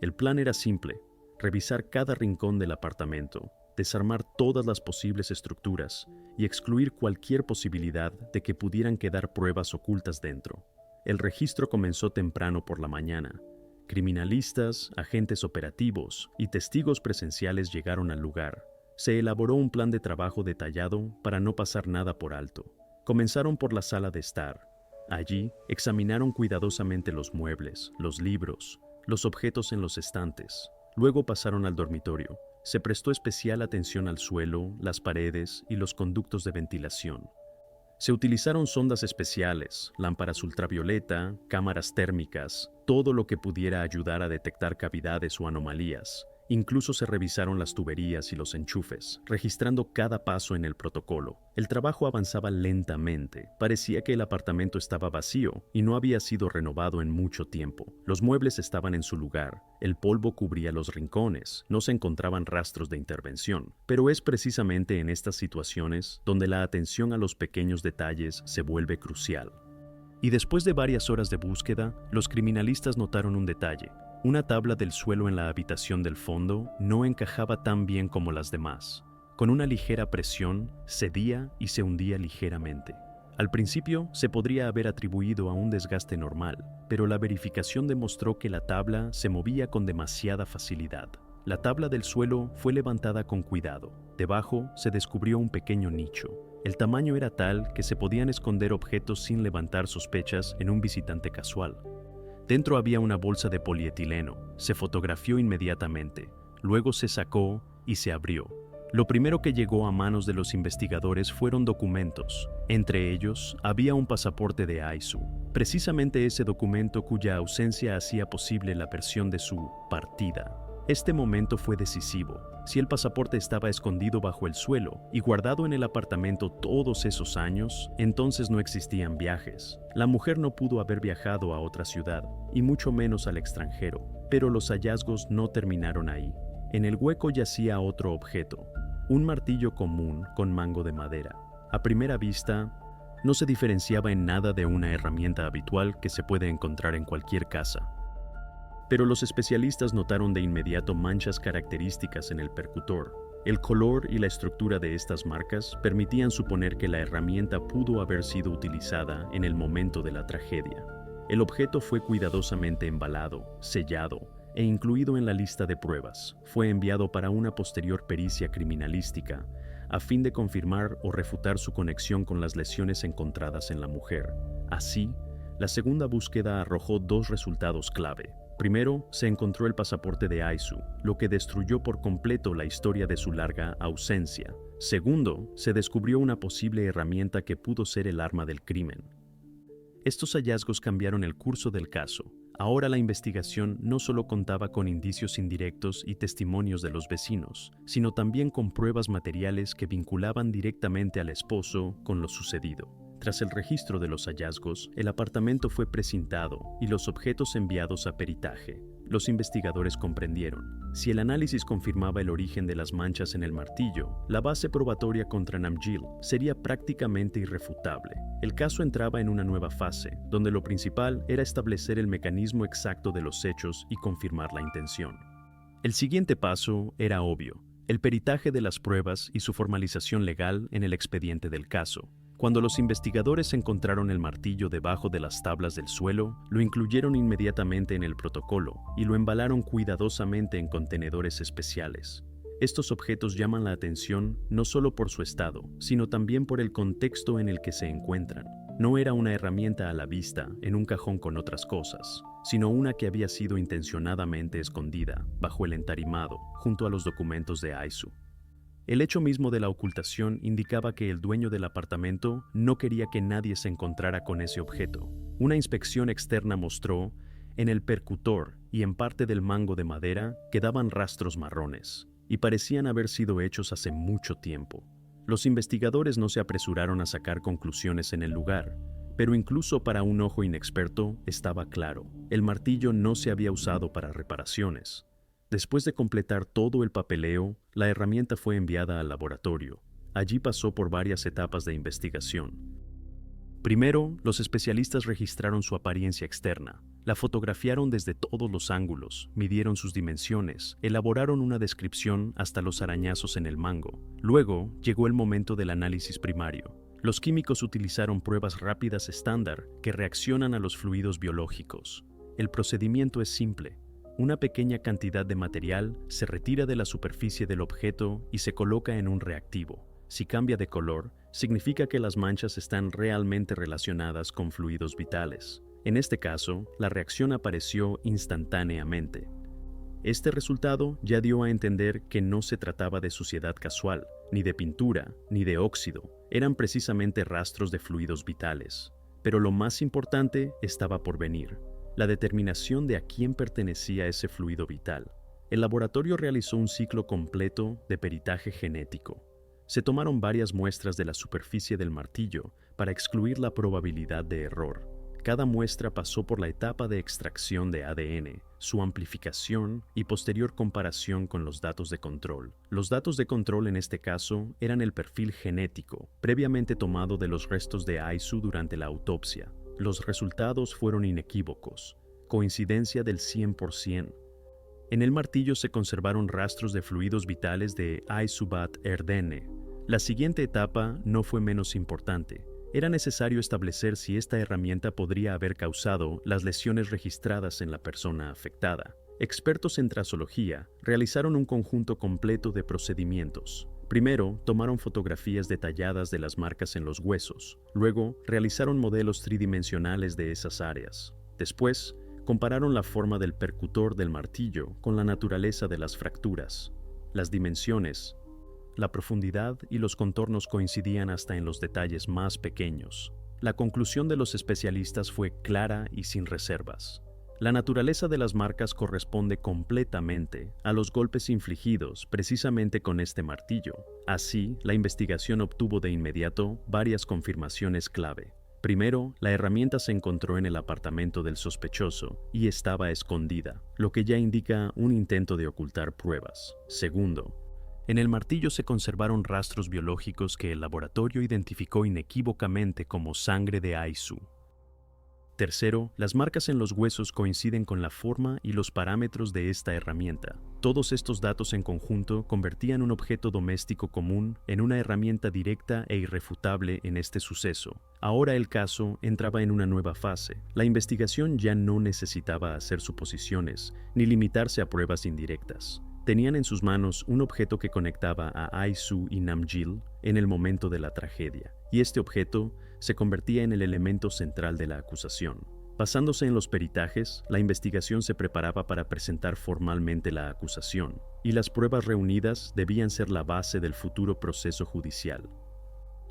S1: El plan era simple: revisar cada rincón del apartamento, desarmar todas las posibles estructuras y excluir cualquier posibilidad de que pudieran quedar pruebas ocultas dentro. El registro comenzó temprano por la mañana. Criminalistas, agentes operativos y testigos presenciales llegaron al lugar. Se elaboró un plan de trabajo detallado para no pasar nada por alto. Comenzaron por la sala de estar. Allí examinaron cuidadosamente los muebles, los libros, los objetos en los estantes. Luego pasaron al dormitorio. Se prestó especial atención al suelo, las paredes y los conductos de ventilación. Se utilizaron sondas especiales, lámparas ultravioleta, cámaras térmicas, todo lo que pudiera ayudar a detectar cavidades o anomalías. Incluso se revisaron las tuberías y los enchufes, registrando cada paso en el protocolo. El trabajo avanzaba lentamente. Parecía que el apartamento estaba vacío y no había sido renovado en mucho tiempo. Los muebles estaban en su lugar, el polvo cubría los rincones, no se encontraban rastros de intervención. Pero es precisamente en estas situaciones donde la atención a los pequeños detalles se vuelve crucial. Y después de varias horas de búsqueda, los criminalistas notaron un detalle. Una tabla del suelo en la habitación del fondo no encajaba tan bien como las demás. Con una ligera presión, cedía y se hundía ligeramente. Al principio se podría haber atribuido a un desgaste normal, pero la verificación demostró que la tabla se movía con demasiada facilidad. La tabla del suelo fue levantada con cuidado. Debajo se descubrió un pequeño nicho. El tamaño era tal que se podían esconder objetos sin levantar sospechas en un visitante casual. Dentro había una bolsa de polietileno. Se fotografió inmediatamente. Luego se sacó y se abrió. Lo primero que llegó a manos de los investigadores fueron documentos. Entre ellos, había un pasaporte de Aisu. Precisamente ese documento cuya ausencia hacía posible la versión de su partida. Este momento fue decisivo. Si el pasaporte estaba escondido bajo el suelo y guardado en el apartamento todos esos años, entonces no existían viajes. La mujer no pudo haber viajado a otra ciudad, y mucho menos al extranjero. Pero los hallazgos no terminaron ahí. En el hueco yacía otro objeto, un martillo común con mango de madera. A primera vista, no se diferenciaba en nada de una herramienta habitual que se puede encontrar en cualquier casa. Pero los especialistas notaron de inmediato manchas características en el percutor. El color y la estructura de estas marcas permitían suponer que la herramienta pudo haber sido utilizada en el momento de la tragedia. El objeto fue cuidadosamente embalado, sellado e incluido en la lista de pruebas. Fue enviado para una posterior pericia criminalística, a fin de confirmar o refutar su conexión con las lesiones encontradas en la mujer. Así, la segunda búsqueda arrojó dos resultados clave. Primero, se encontró el pasaporte de Aisu, lo que destruyó por completo la historia de su larga ausencia. Segundo, se descubrió una posible herramienta que pudo ser el arma del crimen. Estos hallazgos cambiaron el curso del caso. Ahora la investigación no solo contaba con indicios indirectos y testimonios de los vecinos, sino también con pruebas materiales que vinculaban directamente al esposo con lo sucedido. Tras el registro de los hallazgos, el apartamento fue precintado y los objetos enviados a peritaje. Los investigadores comprendieron: si el análisis confirmaba el origen de las manchas en el martillo, la base probatoria contra Namgil sería prácticamente irrefutable. El caso entraba en una nueva fase, donde lo principal era establecer el mecanismo exacto de los hechos y confirmar la intención. El siguiente paso era obvio: el peritaje de las pruebas y su formalización legal en el expediente del caso. Cuando los investigadores encontraron el martillo debajo de las tablas del suelo, lo incluyeron inmediatamente en el protocolo y lo embalaron cuidadosamente en contenedores especiales. Estos objetos llaman la atención no solo por su estado, sino también por el contexto en el que se encuentran. No era una herramienta a la vista en un cajón con otras cosas, sino una que había sido intencionadamente escondida bajo el entarimado junto a los documentos de Aisu. El hecho mismo de la ocultación indicaba que el dueño del apartamento no quería que nadie se encontrara con ese objeto. Una inspección externa mostró, en el percutor y en parte del mango de madera, quedaban rastros marrones, y parecían haber sido hechos hace mucho tiempo. Los investigadores no se apresuraron a sacar conclusiones en el lugar, pero incluso para un ojo inexperto estaba claro: el martillo no se había usado para reparaciones. Después de completar todo el papeleo, la herramienta fue enviada al laboratorio. Allí pasó por varias etapas de investigación. Primero, los especialistas registraron su apariencia externa. La fotografiaron desde todos los ángulos, midieron sus dimensiones, elaboraron una descripción hasta los arañazos en el mango. Luego, llegó el momento del análisis primario. Los químicos utilizaron pruebas rápidas estándar que reaccionan a los fluidos biológicos. El procedimiento es simple. Una pequeña cantidad de material se retira de la superficie del objeto y se coloca en un reactivo. Si cambia de color, significa que las manchas están realmente relacionadas con fluidos vitales. En este caso, la reacción apareció instantáneamente. Este resultado ya dio a entender que no se trataba de suciedad casual, ni de pintura, ni de óxido. Eran precisamente rastros de fluidos vitales. Pero lo más importante estaba por venir: la determinación de a quién pertenecía ese fluido vital. El laboratorio realizó un ciclo completo de peritaje genético. Se tomaron varias muestras de la superficie del martillo para excluir la probabilidad de error. Cada muestra pasó por la etapa de extracción de ADN, su amplificación y posterior comparación con los datos de control. Los datos de control en este caso eran el perfil genético, previamente tomado de los restos de Aisu durante la autopsia. Los resultados fueron inequívocos, coincidencia del 100%. En el martillo se conservaron rastros de fluidos vitales de Aisubat Erdene. La siguiente etapa no fue menos importante. Era necesario establecer si esta herramienta podría haber causado las lesiones registradas en la persona afectada. Expertos en trazología realizaron un conjunto completo de procedimientos. Primero, tomaron fotografías detalladas de las marcas en los huesos. Luego, realizaron modelos tridimensionales de esas áreas. Después, compararon la forma del percutor del martillo con la naturaleza de las fracturas. Las dimensiones, la profundidad y los contornos coincidían hasta en los detalles más pequeños. La conclusión de los especialistas fue clara y sin reservas. La naturaleza de las marcas corresponde completamente a los golpes infligidos precisamente con este martillo. Así, la investigación obtuvo de inmediato varias confirmaciones clave. Primero, la herramienta se encontró en el apartamento del sospechoso y estaba escondida, lo que ya indica un intento de ocultar pruebas. Segundo, en el martillo se conservaron rastros biológicos que el laboratorio identificó inequívocamente como sangre de Aisu. Tercero, las marcas en los huesos coinciden con la forma y los parámetros de esta herramienta. Todos estos datos en conjunto convertían un objeto doméstico común en una herramienta directa e irrefutable en este suceso. Ahora el caso entraba en una nueva fase. La investigación ya no necesitaba hacer suposiciones ni limitarse a pruebas indirectas. Tenían en sus manos un objeto que conectaba a Aisu y Namjil en el momento de la tragedia, y este objeto se convertía en el elemento central de la acusación. Basándose en los peritajes, la investigación se preparaba para presentar formalmente la acusación, y las pruebas reunidas debían ser la base del futuro proceso judicial.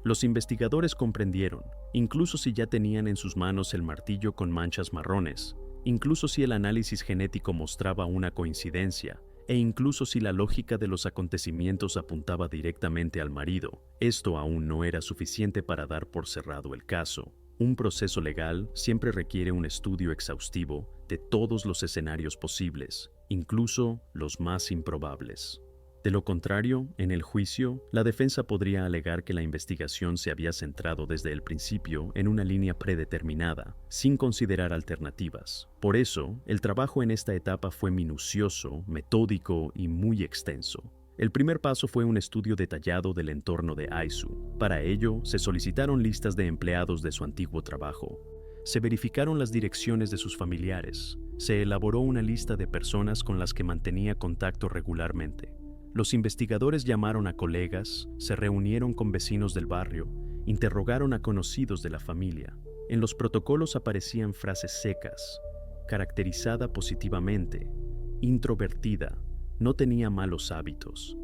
S1: Los investigadores comprendieron, incluso si ya tenían en sus manos el martillo con manchas marrones, incluso si el análisis genético mostraba una coincidencia, e incluso si la lógica de los acontecimientos apuntaba directamente al marido, esto aún no era suficiente para dar por cerrado el caso. Un proceso legal siempre requiere un estudio exhaustivo de todos los escenarios posibles, incluso los más improbables. De lo contrario, en el juicio, la defensa podría alegar que la investigación se había centrado desde el principio en una línea predeterminada, sin considerar alternativas. Por eso, el trabajo en esta etapa fue minucioso, metódico y muy extenso. El primer paso fue un estudio detallado del entorno de Aisu. Para ello, se solicitaron listas de empleados de su antiguo trabajo. Se verificaron las direcciones de sus familiares. Se elaboró una lista de personas con las que mantenía contacto regularmente. Los investigadores llamaron a colegas, se reunieron con vecinos del barrio, interrogaron a conocidos de la familia. En los protocolos aparecían frases secas: caracterizada positivamente, introvertida, no tenía malos hábitos.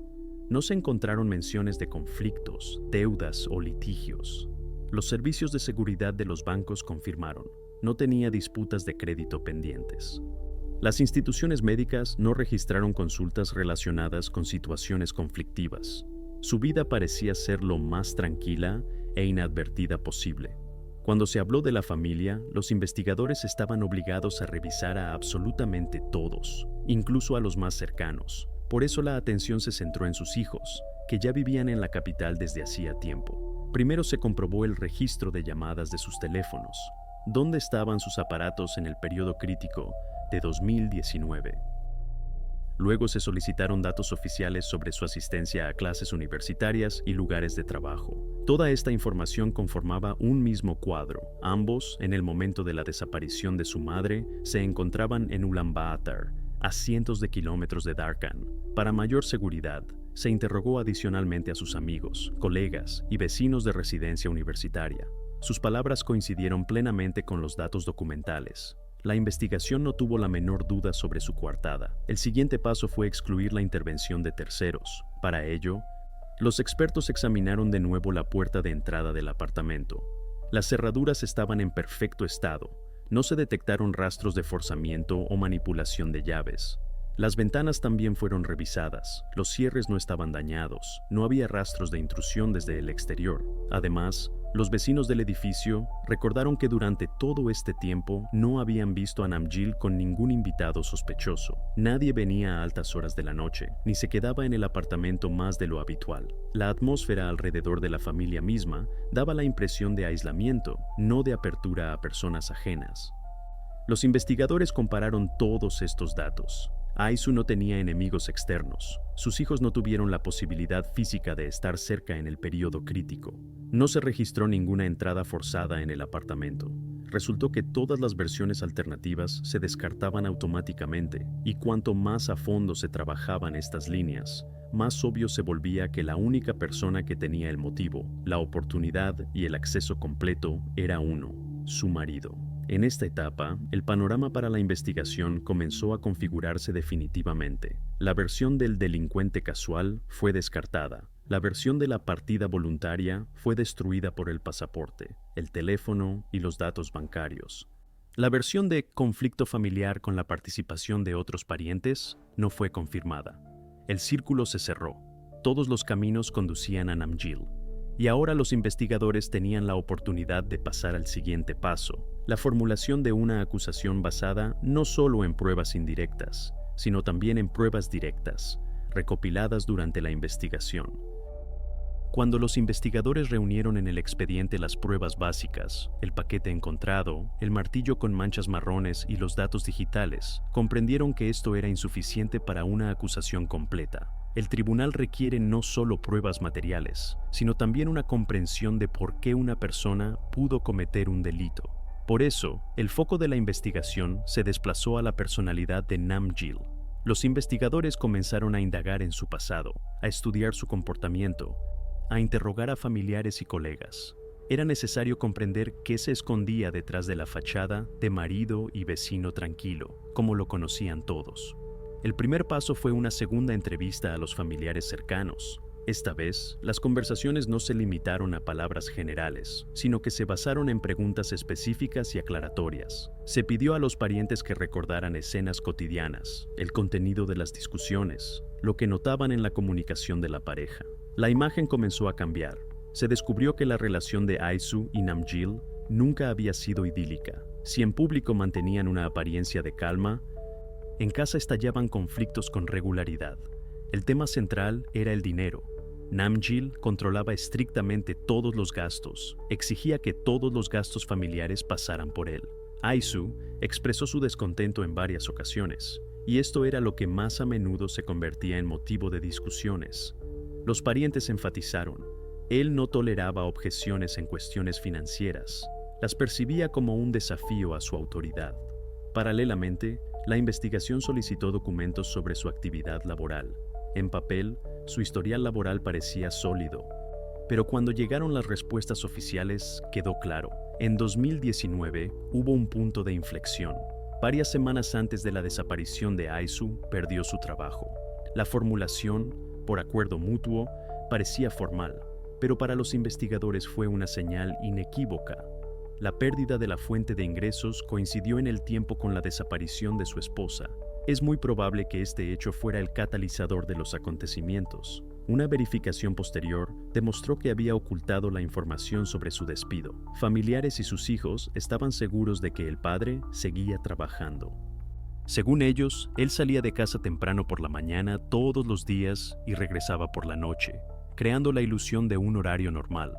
S1: No se encontraron menciones de conflictos, deudas o litigios. Los servicios de seguridad de los bancos confirmaron, no tenía disputas de crédito pendientes. Las instituciones médicas no registraron consultas relacionadas con situaciones conflictivas. Su vida parecía ser lo más tranquila e inadvertida posible. Cuando se habló de la familia, los investigadores estaban obligados a revisar a absolutamente todos, incluso a los más cercanos. Por eso la atención se centró en sus hijos, que ya vivían en la capital desde hacía tiempo. Primero se comprobó el registro de llamadas de sus teléfonos. ¿Dónde estaban sus aparatos en el periodo crítico de 2019? Luego se solicitaron datos oficiales sobre su asistencia a clases universitarias y lugares de trabajo. Toda esta información conformaba un mismo cuadro. Ambos, en el momento de la desaparición de su madre, se encontraban en Ulaanbaatar, a cientos de kilómetros de Darkhan. Para mayor seguridad, se interrogó adicionalmente a sus amigos, colegas y vecinos de residencia universitaria. Sus palabras coincidieron plenamente con los datos documentales. La investigación no tuvo la menor duda sobre su coartada. El siguiente paso fue excluir la intervención de terceros. Para ello, los expertos examinaron de nuevo la puerta de entrada del apartamento. Las cerraduras estaban en perfecto estado. No se detectaron rastros de forzamiento o manipulación de llaves. Las ventanas también fueron revisadas. Los cierres no estaban dañados. No había rastros de intrusión desde el exterior. Además, los vecinos del edificio recordaron que durante todo este tiempo no habían visto a Namjil con ningún invitado sospechoso. Nadie venía a altas horas de la noche, ni se quedaba en el apartamento más de lo habitual. La atmósfera alrededor de la familia misma daba la impresión de aislamiento, no de apertura a personas ajenas. Los investigadores compararon todos estos datos. Aisu no tenía enemigos externos. Sus hijos no tuvieron la posibilidad física de estar cerca en el periodo crítico. No se registró ninguna entrada forzada en el apartamento. Resultó que todas las versiones alternativas se descartaban automáticamente, y cuanto más a fondo se trabajaban estas líneas, más obvio se volvía que la única persona que tenía el motivo, la oportunidad y el acceso completo era uno: su marido. En esta etapa, el panorama para la investigación comenzó a configurarse definitivamente. La versión del delincuente casual fue descartada. La versión de la partida voluntaria fue destruida por el pasaporte, el teléfono y los datos bancarios. La versión de conflicto familiar con la participación de otros parientes no fue confirmada. El círculo se cerró. Todos los caminos conducían a Namgyal. Y ahora los investigadores tenían la oportunidad de pasar al siguiente paso, la formulación de una acusación basada no solo en pruebas indirectas, sino también en pruebas directas, recopiladas durante la investigación. Cuando los investigadores reunieron en el expediente las pruebas básicas, el paquete encontrado, el martillo con manchas marrones y los datos digitales, comprendieron que esto era insuficiente para una acusación completa. El tribunal requiere no solo pruebas materiales, sino también una comprensión de por qué una persona pudo cometer un delito. Por eso, el foco de la investigación se desplazó a la personalidad de Namgyal. Los investigadores comenzaron a indagar en su pasado, a estudiar su comportamiento, a interrogar a familiares y colegas. Era necesario comprender qué se escondía detrás de la fachada de marido y vecino tranquilo, como lo conocían todos. El primer paso fue una segunda entrevista a los familiares cercanos. Esta vez, las conversaciones no se limitaron a palabras generales, sino que se basaron en preguntas específicas y aclaratorias. Se pidió a los parientes que recordaran escenas cotidianas, el contenido de las discusiones, lo que notaban en la comunicación de la pareja. La imagen comenzó a cambiar. Se descubrió que la relación de Aisu y Namgyal nunca había sido idílica. Si en público mantenían una apariencia de calma, en casa estallaban conflictos con regularidad. El tema central era el dinero. Namgyal controlaba estrictamente todos los gastos, exigía que todos los gastos familiares pasaran por él. Aisu expresó su descontento en varias ocasiones, y esto era lo que más a menudo se convertía en motivo de discusiones. Los parientes enfatizaron, él no toleraba objeciones en cuestiones financieras, las percibía como un desafío a su autoridad. Paralelamente, la investigación solicitó documentos sobre su actividad laboral. En papel, su historial laboral parecía sólido, pero cuando llegaron las respuestas oficiales quedó claro. En 2019 hubo un punto de inflexión. Varias semanas antes de la desaparición de Aisu, perdió su trabajo. La formulación, por acuerdo mutuo, parecía formal, pero para los investigadores fue una señal inequívoca. La pérdida de la fuente de ingresos coincidió en el tiempo con la desaparición de su esposa. Es muy probable que este hecho fuera el catalizador de los acontecimientos. Una verificación posterior demostró que había ocultado la información sobre su despido. Familiares y sus hijos estaban seguros de que el padre seguía trabajando. Según ellos, él salía de casa temprano por la mañana todos los días y regresaba por la noche, creando la ilusión de un horario normal.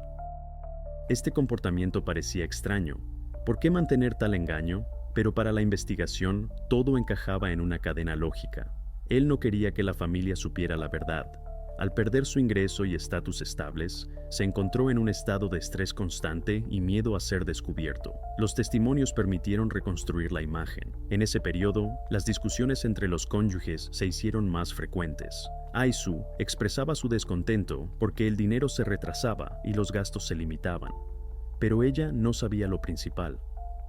S1: Este comportamiento parecía extraño. ¿Por qué mantener tal engaño? Pero para la investigación, todo encajaba en una cadena lógica. Él no quería que la familia supiera la verdad. Al perder su ingreso y estatus estables, se encontró en un estado de estrés constante y miedo a ser descubierto. Los testimonios permitieron reconstruir la imagen. En ese periodo, las discusiones entre los cónyuges se hicieron más frecuentes. Aisu expresaba su descontento porque el dinero se retrasaba y los gastos se limitaban. Pero ella no sabía lo principal.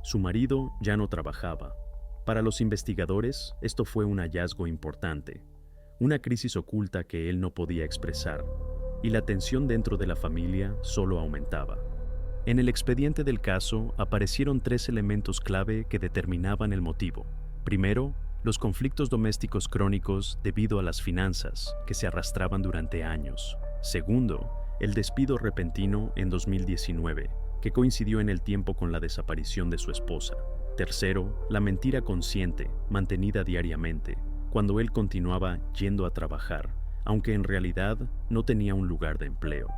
S1: Su marido ya no trabajaba. Para los investigadores, esto fue un hallazgo importante. Una crisis oculta que él no podía expresar, y la tensión dentro de la familia solo aumentaba. En el expediente del caso aparecieron 3 elementos clave que determinaban el motivo. Primero, los conflictos domésticos crónicos debido a las finanzas, que se arrastraban durante años. Segundo, el despido repentino en 2019, que coincidió en el tiempo con la desaparición de su esposa. Tercero, la mentira consciente, mantenida diariamente, cuando él continuaba yendo a trabajar, aunque en realidad no tenía un lugar de empleo.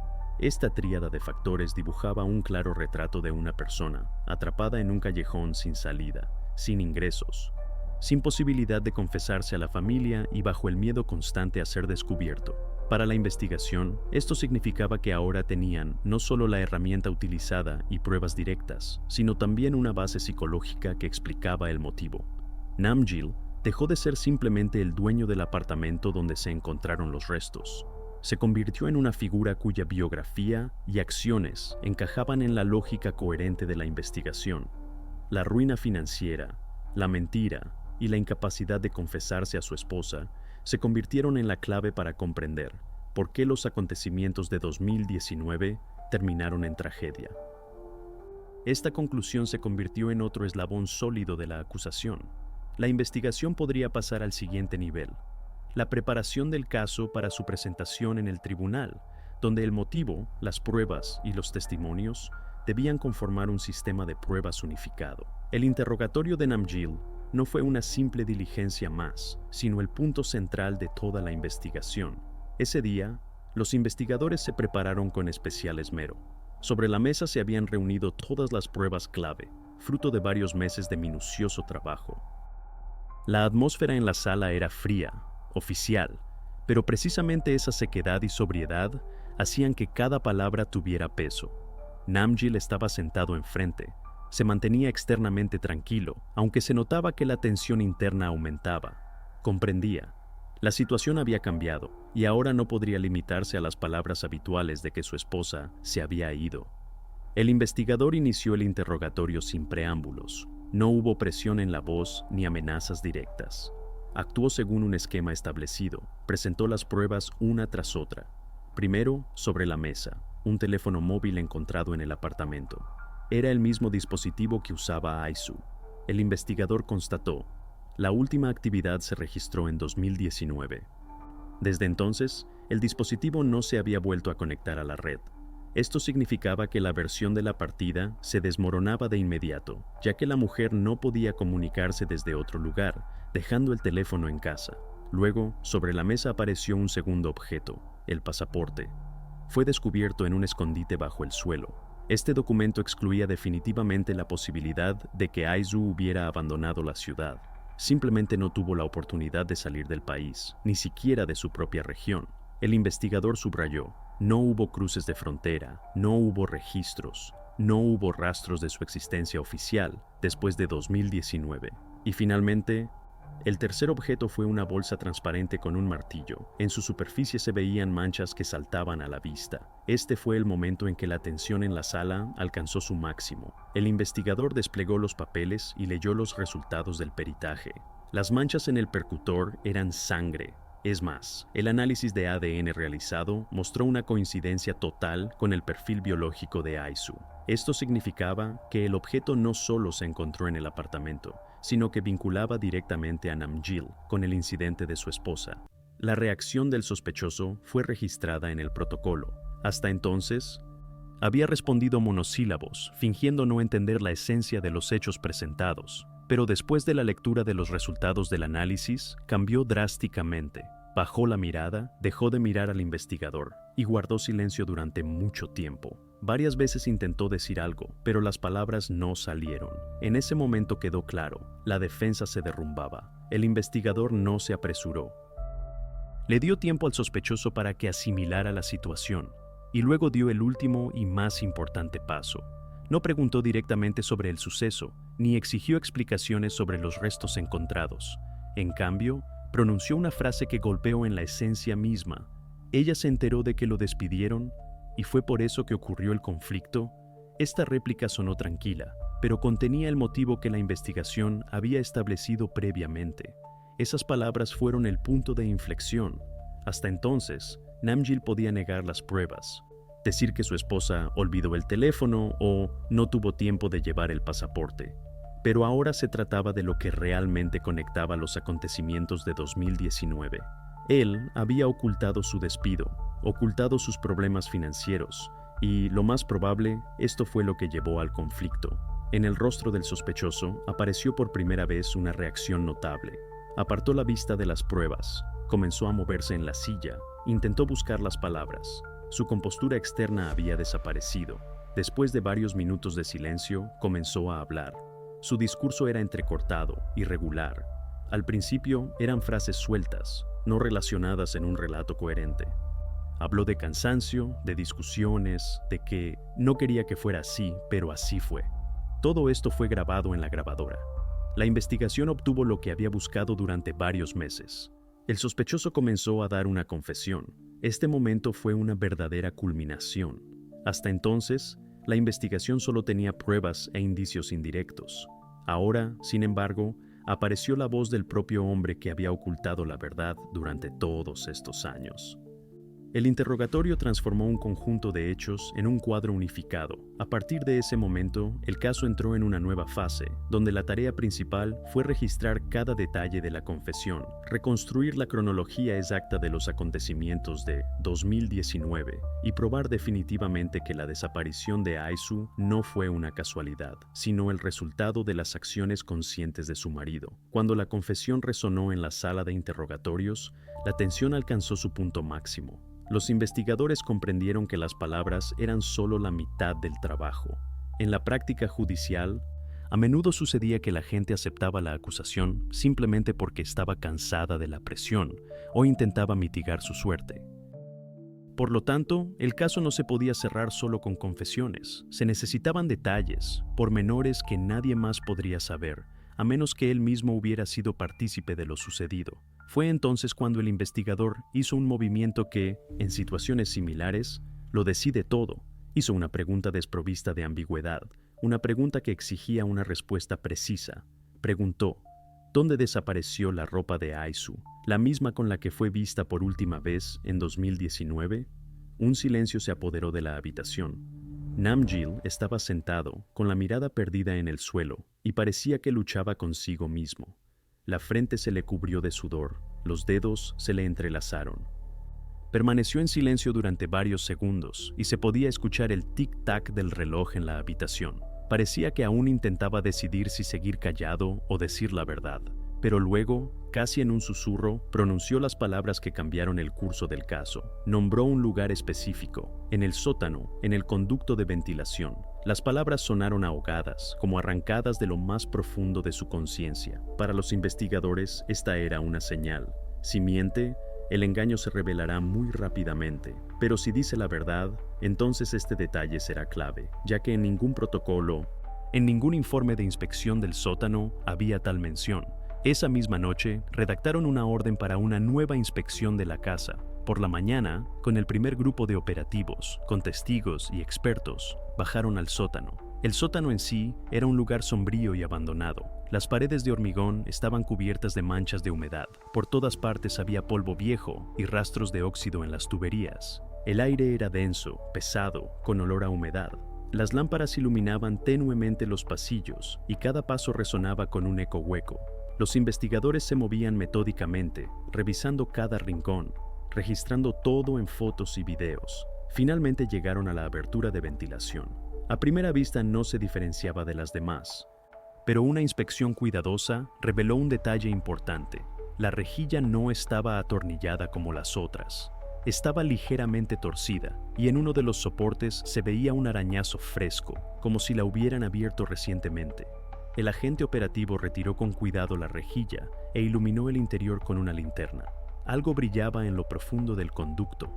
S1: Esta tríada de factores dibujaba un claro retrato de una persona atrapada en un callejón sin salida, sin ingresos, sin posibilidad de confesarse a la familia y bajo el miedo constante a ser descubierto. Para la investigación, esto significaba que ahora tenían no solo la herramienta utilizada y pruebas directas, sino también una base psicológica que explicaba el motivo. Namgyal dejó de ser simplemente el dueño del apartamento donde se encontraron los restos. Se convirtió en una figura cuya biografía y acciones encajaban en la lógica coherente de la investigación. La ruina financiera, la mentira y la incapacidad de confesarse a su esposa se convirtieron en la clave para comprender por qué los acontecimientos de 2019 terminaron en tragedia. Esta conclusión se convirtió en otro eslabón sólido de la acusación. La investigación podría pasar al siguiente nivel: la preparación del caso para su presentación en el tribunal, donde el motivo, las pruebas y los testimonios debían conformar un sistema de pruebas unificado. El interrogatorio de Namgyal no fue una simple diligencia más, sino el punto central de toda la investigación. Ese día, los investigadores se prepararon con especial esmero. Sobre la mesa se habían reunido todas las pruebas clave, fruto de varios meses de minucioso trabajo. La atmósfera en la sala era fría, oficial, pero precisamente esa sequedad y sobriedad hacían que cada palabra tuviera peso. Namgyal estaba sentado enfrente. Se mantenía externamente tranquilo, aunque se notaba que la tensión interna aumentaba. Comprendía. La situación había cambiado, y ahora no podría limitarse a las palabras habituales de que su esposa se había ido. El investigador inició el interrogatorio sin preámbulos. No hubo presión en la voz ni amenazas directas. Actuó según un esquema establecido. Presentó las pruebas una tras otra. Primero, sobre la mesa, un teléfono móvil encontrado en el apartamento. Era el mismo dispositivo que usaba Aisu. El investigador constató: la última actividad se registró en 2019. Desde entonces, el dispositivo no se había vuelto a conectar a la red. Esto significaba que la versión de la partida se desmoronaba de inmediato, ya que la mujer no podía comunicarse desde otro lugar, dejando el teléfono en casa. Luego, sobre la mesa apareció un segundo objeto, el pasaporte. Fue descubierto en un escondite bajo el suelo. Este documento excluía definitivamente la posibilidad de que Aisu hubiera abandonado la ciudad. Simplemente no tuvo la oportunidad de salir del país, ni siquiera de su propia región. El investigador subrayó: no hubo cruces de frontera, no hubo registros, no hubo rastros de su existencia oficial después de 2019. Y finalmente, el tercer objeto fue una bolsa transparente con un martillo. En su superficie se veían manchas que saltaban a la vista. Este fue el momento en que la tensión en la sala alcanzó su máximo. El investigador desplegó los papeles y leyó los resultados del peritaje. Las manchas en el percutor eran sangre. Es más, el análisis de ADN realizado mostró una coincidencia total con el perfil biológico de Aisu. Esto significaba que el objeto no solo se encontró en el apartamento, sino que vinculaba directamente a Namgyal con el incidente de su esposa. La reacción del sospechoso fue registrada en el protocolo. Hasta entonces, había respondido monosílabos, fingiendo no entender la esencia de los hechos presentados. Pero después de la lectura de los resultados del análisis, cambió drásticamente. Bajó la mirada, dejó de mirar al investigador y guardó silencio durante mucho tiempo. Varias veces intentó decir algo, pero las palabras no salieron. En ese momento quedó claro: la defensa se derrumbaba. El investigador no se apresuró. Le dio tiempo al sospechoso para que asimilara la situación, y luego dio el último y más importante paso. No preguntó directamente sobre el suceso, ni exigió explicaciones sobre los restos encontrados. En cambio, pronunció una frase que golpeó en la esencia misma. Ella se enteró de que lo despidieron, y fue por eso que ocurrió el conflicto. Esta réplica sonó tranquila, pero contenía el motivo que la investigación había establecido previamente. Esas palabras fueron el punto de inflexión. Hasta entonces, Namgyal podía negar las pruebas, decir que su esposa olvidó el teléfono o no tuvo tiempo de llevar el pasaporte. Pero ahora se trataba de lo que realmente conectaba los acontecimientos de 2019. Él había ocultado su despido, ocultado sus problemas financieros, y, lo más probable, esto fue lo que llevó al conflicto. En el rostro del sospechoso apareció por primera vez una reacción notable. Apartó la vista de las pruebas, comenzó a moverse en la silla, intentó buscar las palabras. Su compostura externa había desaparecido. Después de varios minutos de silencio, comenzó a hablar. Su discurso era entrecortado, irregular. Al principio eran frases sueltas, no relacionadas en un relato coherente. Habló de cansancio, de discusiones, de que no quería que fuera así, pero así fue. Todo esto fue grabado en la grabadora. La investigación obtuvo lo que había buscado durante varios meses. El sospechoso comenzó a dar una confesión. Este momento fue una verdadera culminación. Hasta entonces, la investigación solo tenía pruebas e indicios indirectos. Ahora, sin embargo, apareció la voz del propio hombre que había ocultado la verdad durante todos estos años. El interrogatorio transformó un conjunto de hechos en un cuadro unificado. A partir de ese momento, el caso entró en una nueva fase, donde la tarea principal fue registrar cada detalle de la confesión, reconstruir la cronología exacta de los acontecimientos de 2019 y probar definitivamente que la desaparición de Aisu no fue una casualidad, sino el resultado de las acciones conscientes de su marido. Cuando la confesión resonó en la sala de interrogatorios, la tensión alcanzó su punto máximo. Los investigadores comprendieron que las palabras eran solo la mitad del trabajo. En la práctica judicial, a menudo sucedía que la gente aceptaba la acusación simplemente porque estaba cansada de la presión o intentaba mitigar su suerte. Por lo tanto, el caso no se podía cerrar solo con confesiones. Se necesitaban detalles, pormenores que nadie más podría saber, a menos que él mismo hubiera sido partícipe de lo sucedido. Fue entonces cuando el investigador hizo un movimiento que, en situaciones similares, lo decide todo. Hizo una pregunta desprovista de ambigüedad, una pregunta que exigía una respuesta precisa. Preguntó, ¿dónde desapareció la ropa de Aisu, la misma con la que fue vista por última vez en 2019? Un silencio se apoderó de la habitación. Namgil estaba sentado, con la mirada perdida en el suelo, y parecía que luchaba consigo mismo. La frente se le cubrió de sudor, los dedos se le entrelazaron. Permaneció en silencio durante varios segundos y se podía escuchar el tic-tac del reloj en la habitación. Parecía que aún intentaba decidir si seguir callado o decir la verdad, pero luego, casi en un susurro, pronunció las palabras que cambiaron el curso del caso. Nombró un lugar específico, en el sótano, en el conducto de ventilación. Las palabras sonaron ahogadas, como arrancadas de lo más profundo de su conciencia. Para los investigadores, esta era una señal. Si miente, el engaño se revelará muy rápidamente, pero si dice la verdad, entonces este detalle será clave, ya que en ningún protocolo, en ningún informe de inspección del sótano había tal mención. Esa misma noche, redactaron una orden para una nueva inspección de la casa. Por la mañana, con el primer grupo de operativos, con testigos y expertos, bajaron al sótano. El sótano en sí era un lugar sombrío y abandonado. Las paredes de hormigón estaban cubiertas de manchas de humedad. Por todas partes había polvo viejo y rastros de óxido en las tuberías. El aire era denso, pesado, con olor a humedad. Las lámparas iluminaban tenuemente los pasillos y cada paso resonaba con un eco hueco. Los investigadores se movían metódicamente, revisando cada rincón, registrando todo en fotos y videos. Finalmente llegaron a la abertura de ventilación. A primera vista no se diferenciaba de las demás, pero una inspección cuidadosa reveló un detalle importante. La rejilla no estaba atornillada como las otras. Estaba ligeramente torcida, y en uno de los soportes se veía un arañazo fresco, como si la hubieran abierto recientemente. El agente operativo retiró con cuidado la rejilla e iluminó el interior con una linterna. Algo brillaba en lo profundo del conducto.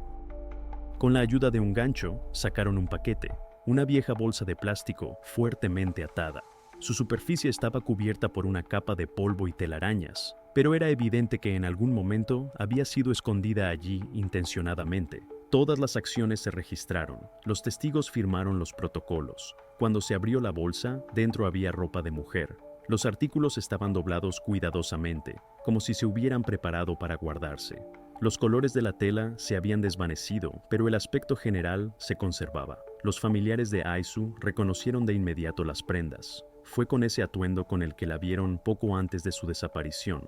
S1: Con la ayuda de un gancho, sacaron un paquete, una vieja bolsa de plástico fuertemente atada. Su superficie estaba cubierta por una capa de polvo y telarañas, pero era evidente que en algún momento había sido escondida allí intencionadamente. Todas las acciones se registraron, los testigos firmaron los protocolos. Cuando se abrió la bolsa, dentro había ropa de mujer. Los artículos estaban doblados cuidadosamente, como si se hubieran preparado para guardarse. Los colores de la tela se habían desvanecido, pero el aspecto general se conservaba. Los familiares de Aisu reconocieron de inmediato las prendas. Fue con ese atuendo con el que la vieron poco antes de su desaparición.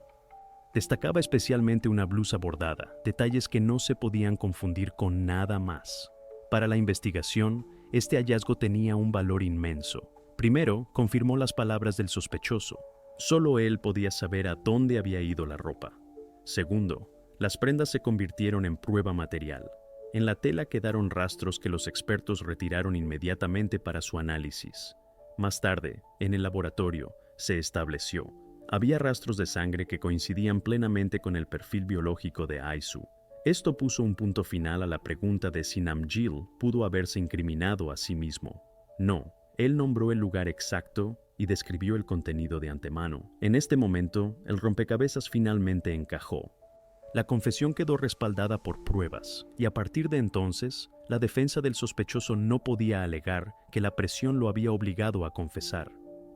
S1: Destacaba especialmente una blusa bordada, detalles que no se podían confundir con nada más. Para la investigación, este hallazgo tenía un valor inmenso. Primero, confirmó las palabras del sospechoso. Solo él podía saber a dónde había ido la ropa. Segundo, las prendas se convirtieron en prueba material. En la tela quedaron rastros que los expertos retiraron inmediatamente para su análisis. Más tarde, en el laboratorio, se estableció. Había rastros de sangre que coincidían plenamente con el perfil biológico de Aisu. Esto puso un punto final a la pregunta de si Namgil pudo haberse incriminado a sí mismo. No, él nombró el lugar exacto y describió el contenido de antemano. En este momento, el rompecabezas finalmente encajó. La confesión quedó respaldada por pruebas, y a partir de entonces, la defensa del sospechoso no podía alegar que la presión lo había obligado a confesar.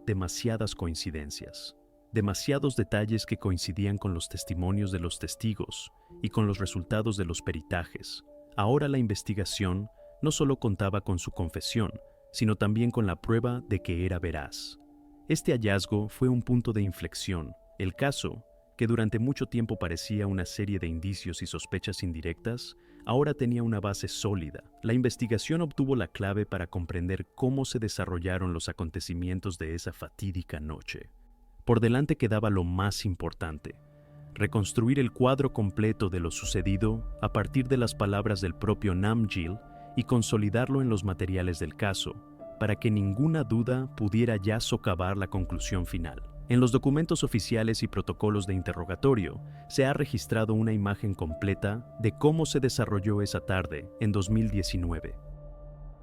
S1: Demasiadas coincidencias. Demasiados detalles que coincidían con los testimonios de los testigos y con los resultados de los peritajes. Ahora la investigación no solo contaba con su confesión, sino también con la prueba de que era veraz. Este hallazgo fue un punto de inflexión. El caso, que durante mucho tiempo parecía una serie de indicios y sospechas indirectas, ahora tenía una base sólida. La investigación obtuvo la clave para comprender cómo se desarrollaron los acontecimientos de esa fatídica noche. Por delante quedaba lo más importante: reconstruir el cuadro completo de lo sucedido a partir de las palabras del propio Namgyal y consolidarlo en los materiales del caso, para que ninguna duda pudiera ya socavar la conclusión final. En los documentos oficiales y protocolos de interrogatorio se ha registrado una imagen completa de cómo se desarrolló esa tarde en 2019.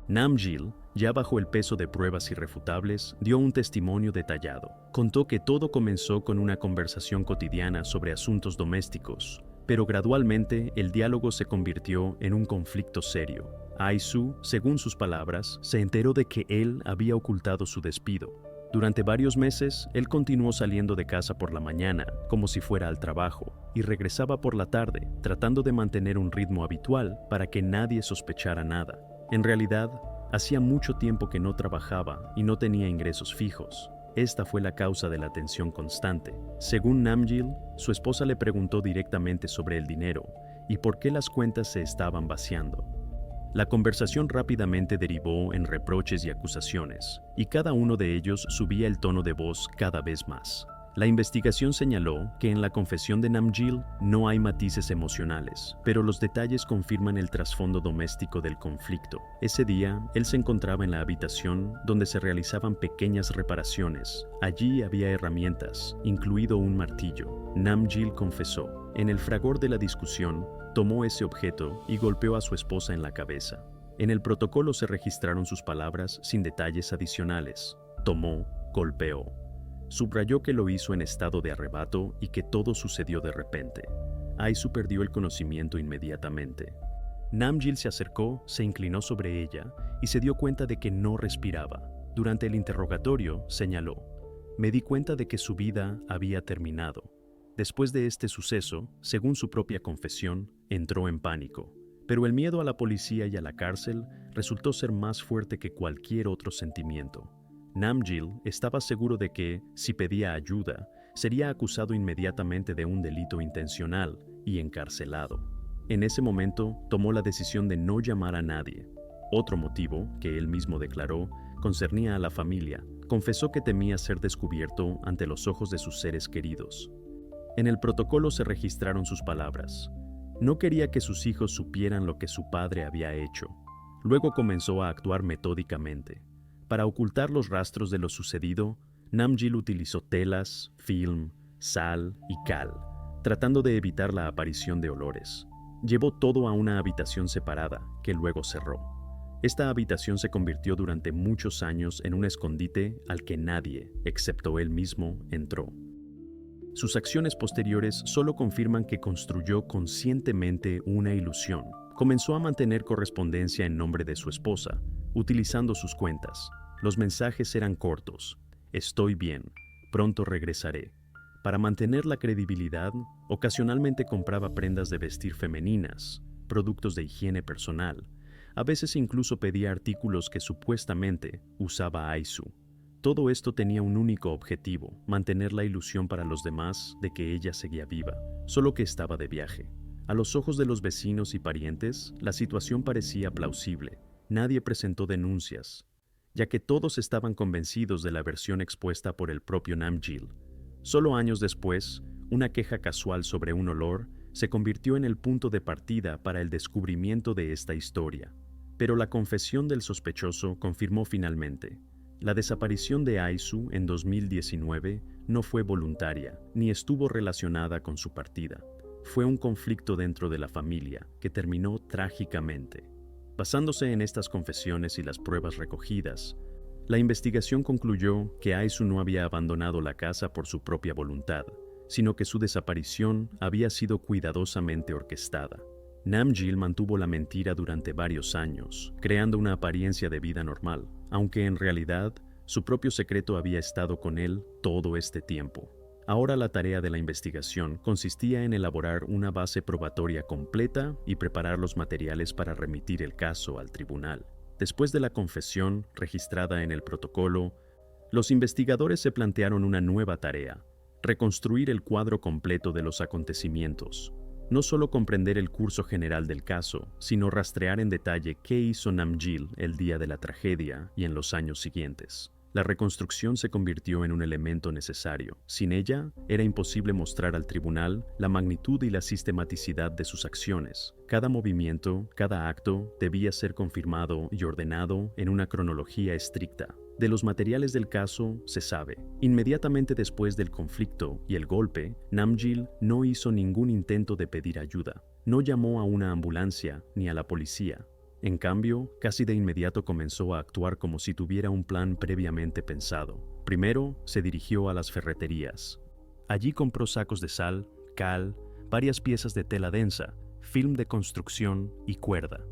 S1: Namgyal, ya bajo el peso de pruebas irrefutables, dio un testimonio detallado. Contó que todo comenzó con una conversación cotidiana sobre asuntos domésticos, pero gradualmente el diálogo se convirtió en un conflicto serio. Ai-su, según sus palabras, se enteró de que él había ocultado su despido. Durante varios meses, él continuó saliendo de casa por la mañana, como si fuera al trabajo, y regresaba por la tarde, tratando de mantener un ritmo habitual para que nadie sospechara nada. En realidad, hacía mucho tiempo que no trabajaba y no tenía ingresos fijos. Esta fue la causa de la tensión constante. Según Namgyal, su esposa le preguntó directamente sobre el dinero y por qué las cuentas se estaban vaciando. La conversación rápidamente derivó en reproches y acusaciones, y cada uno de ellos subía el tono de voz cada vez más. La investigación señaló que en la confesión de Namgyal no hay matices emocionales, pero los detalles confirman el trasfondo doméstico del conflicto. Ese día, él se encontraba en la habitación donde se realizaban pequeñas reparaciones. Allí había herramientas, incluido un martillo. Namgyal confesó. En el fragor de la discusión, tomó ese objeto y golpeó a su esposa en la cabeza. En el protocolo se registraron sus palabras sin detalles adicionales. Tomó, golpeó. Subrayó que lo hizo en estado de arrebato y que todo sucedió de repente. Ai-su perdió el conocimiento inmediatamente. Namgyal se acercó, se inclinó sobre ella y se dio cuenta de que no respiraba. Durante el interrogatorio, señaló: "Me di cuenta de que su vida había terminado". Después de este suceso, según su propia confesión, entró en pánico. Pero el miedo a la policía y a la cárcel resultó ser más fuerte que cualquier otro sentimiento. Namgyal estaba seguro de que, si pedía ayuda, sería acusado inmediatamente de un delito intencional y encarcelado. En ese momento, tomó la decisión de no llamar a nadie. Otro motivo, que él mismo declaró, concernía a la familia. Confesó que temía ser descubierto ante los ojos de sus seres queridos. En el protocolo se registraron sus palabras. No quería que sus hijos supieran lo que su padre había hecho. Luego comenzó a actuar metódicamente. Para ocultar los rastros de lo sucedido, Namgyal utilizó telas, film, sal y cal, tratando de evitar la aparición de olores. Llevó todo a una habitación separada, que luego cerró. Esta habitación se convirtió durante muchos años en un escondite al que nadie, excepto él mismo, entró. Sus acciones posteriores solo confirman que construyó conscientemente una ilusión. Comenzó a mantener correspondencia en nombre de su esposa, utilizando sus cuentas. Los mensajes eran cortos: "Estoy bien, pronto regresaré". Para mantener la credibilidad, ocasionalmente compraba prendas de vestir femeninas, productos de higiene personal. A veces incluso pedía artículos que supuestamente usaba Ai-su. Todo esto tenía un único objetivo: mantener la ilusión para los demás de que ella seguía viva, solo que estaba de viaje. A los ojos de los vecinos y parientes, la situación parecía plausible. Nadie presentó denuncias, ya que todos estaban convencidos de la versión expuesta por el propio Namgyal. Solo años después, una queja casual sobre un olor se convirtió en el punto de partida para el descubrimiento de esta historia. Pero la confesión del sospechoso confirmó finalmente: la desaparición de Ai-su en 2019 no fue voluntaria, ni estuvo relacionada con su partida. Fue un conflicto dentro de la familia que terminó trágicamente. Basándose en estas confesiones y las pruebas recogidas, la investigación concluyó que Ai-su no había abandonado la casa por su propia voluntad, sino que su desaparición había sido cuidadosamente orquestada. Namgyal mantuvo la mentira durante varios años, creando una apariencia de vida normal, aunque en realidad su propio secreto había estado con él todo este tiempo. Ahora la tarea de la investigación consistía en elaborar una base probatoria completa y preparar los materiales para remitir el caso al tribunal. Después de la confesión registrada en el protocolo, los investigadores se plantearon una nueva tarea: reconstruir el cuadro completo de los acontecimientos. No solo comprender el curso general del caso, sino rastrear en detalle qué hizo Namgyal el día de la tragedia y en los años siguientes. La reconstrucción se convirtió en un elemento necesario. Sin ella, era imposible mostrar al tribunal la magnitud y la sistematicidad de sus acciones. Cada movimiento, cada acto, debía ser confirmado y ordenado en una cronología estricta. De los materiales del caso se sabe: inmediatamente después del conflicto y el golpe, Namgyal no hizo ningún intento de pedir ayuda. No llamó a una ambulancia ni a la policía. En cambio, casi de inmediato comenzó a actuar como si tuviera un plan previamente pensado. Primero, se dirigió a las ferreterías. Allí compró sacos de sal, cal, varias piezas de tela densa, film de construcción y cuerda.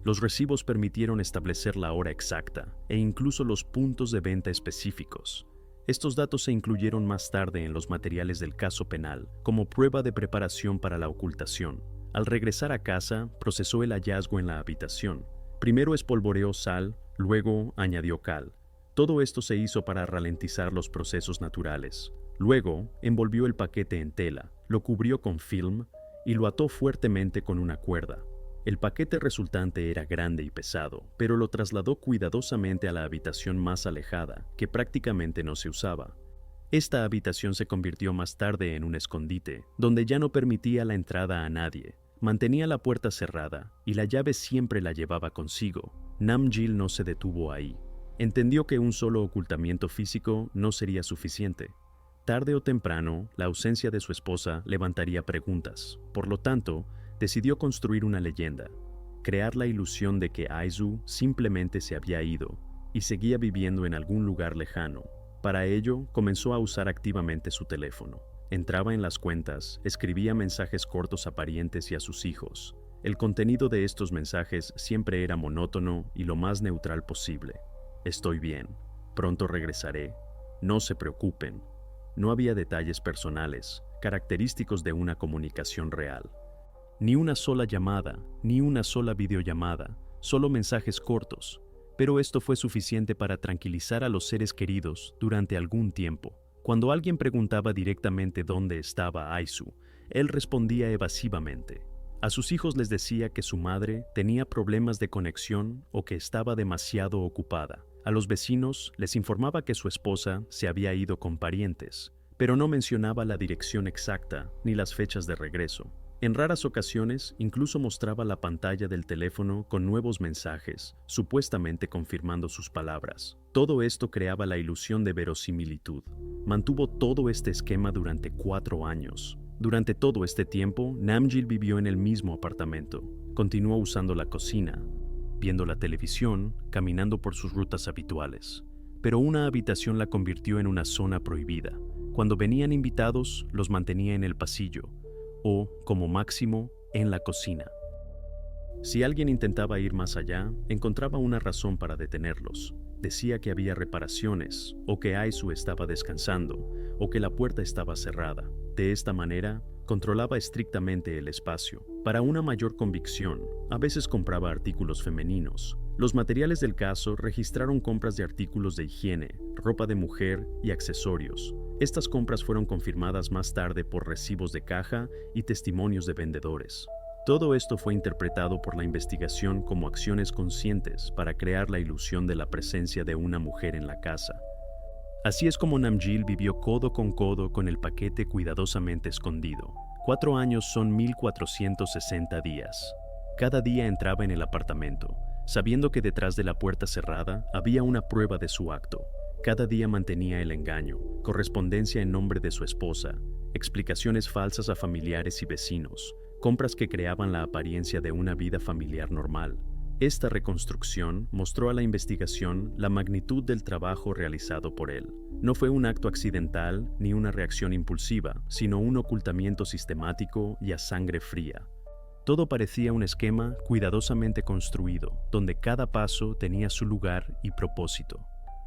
S1: Los recibos permitieron establecer la hora exacta e incluso los puntos de venta específicos. Estos datos se incluyeron más tarde en los materiales del caso penal como prueba de preparación para la ocultación. Al regresar a casa, procesó el hallazgo en la habitación. Primero espolvoreó sal, luego añadió cal. Todo esto se hizo para ralentizar los procesos naturales. Luego, envolvió el paquete en tela, lo cubrió con film y lo ató fuertemente con una cuerda. El paquete resultante era grande y pesado, pero lo trasladó cuidadosamente a la habitación más alejada, que prácticamente no se usaba. Esta habitación se convirtió más tarde en un escondite, donde ya no permitía la entrada a nadie. Mantenía la puerta cerrada y la llave siempre la llevaba consigo. Namgyal no se detuvo ahí. Entendió que un solo ocultamiento físico no sería suficiente. Tarde o temprano, la ausencia de su esposa levantaría preguntas. Por lo tanto, decidió construir una leyenda, crear la ilusión de que Aizu simplemente se había ido y seguía viviendo en algún lugar lejano. Para ello, comenzó a usar activamente su teléfono. Entraba en las cuentas, escribía mensajes cortos a parientes y a sus hijos. El contenido de estos mensajes siempre era monótono y lo más neutral posible. Estoy bien, pronto regresaré, no se preocupen. No había detalles personales, característicos de una comunicación real. Ni una sola llamada, ni una sola videollamada, solo mensajes cortos. Pero esto fue suficiente para tranquilizar a los seres queridos durante algún tiempo. Cuando alguien preguntaba directamente dónde estaba Aizu, él respondía evasivamente. A sus hijos les decía que su madre tenía problemas de conexión o que estaba demasiado ocupada. A los vecinos les informaba que su esposa se había ido con parientes, pero no mencionaba la dirección exacta ni las fechas de regreso. En raras ocasiones, incluso mostraba la pantalla del teléfono con nuevos mensajes, supuestamente confirmando sus palabras. Todo esto creaba la ilusión de verosimilitud. Mantuvo todo este esquema durante 4 años. Durante todo este tiempo, Namgyal vivió en el mismo apartamento. Continuó usando la cocina, viendo la televisión, caminando por sus rutas habituales. Pero una habitación la convirtió en una zona prohibida. Cuando venían invitados, los mantenía en el pasillo, o, como máximo, en la cocina. Si alguien intentaba ir más allá, encontraba una razón para detenerlos. Decía que había reparaciones, o que Aizu estaba descansando, o que la puerta estaba cerrada. De esta manera, controlaba estrictamente el espacio. Para una mayor convicción, a veces compraba artículos femeninos. Los materiales del caso registraron compras de artículos de higiene, ropa de mujer y accesorios. Estas compras fueron confirmadas más tarde por recibos de caja y testimonios de vendedores. Todo esto fue interpretado por la investigación como acciones conscientes para crear la ilusión de la presencia de una mujer en la casa. Así es como Namgyal vivió codo con el paquete cuidadosamente escondido. 4 años son 1460 días. Cada día entraba en el apartamento, sabiendo que detrás de la puerta cerrada había una prueba de su acto. Cada día mantenía el engaño, correspondencia en nombre de su esposa, explicaciones falsas a familiares y vecinos, compras que creaban la apariencia de una vida familiar normal. Esta reconstrucción mostró a la investigación la magnitud del trabajo realizado por él. No fue un acto accidental ni una reacción impulsiva, sino un ocultamiento sistemático y a sangre fría. Todo parecía un esquema cuidadosamente construido, donde cada paso tenía su lugar y propósito.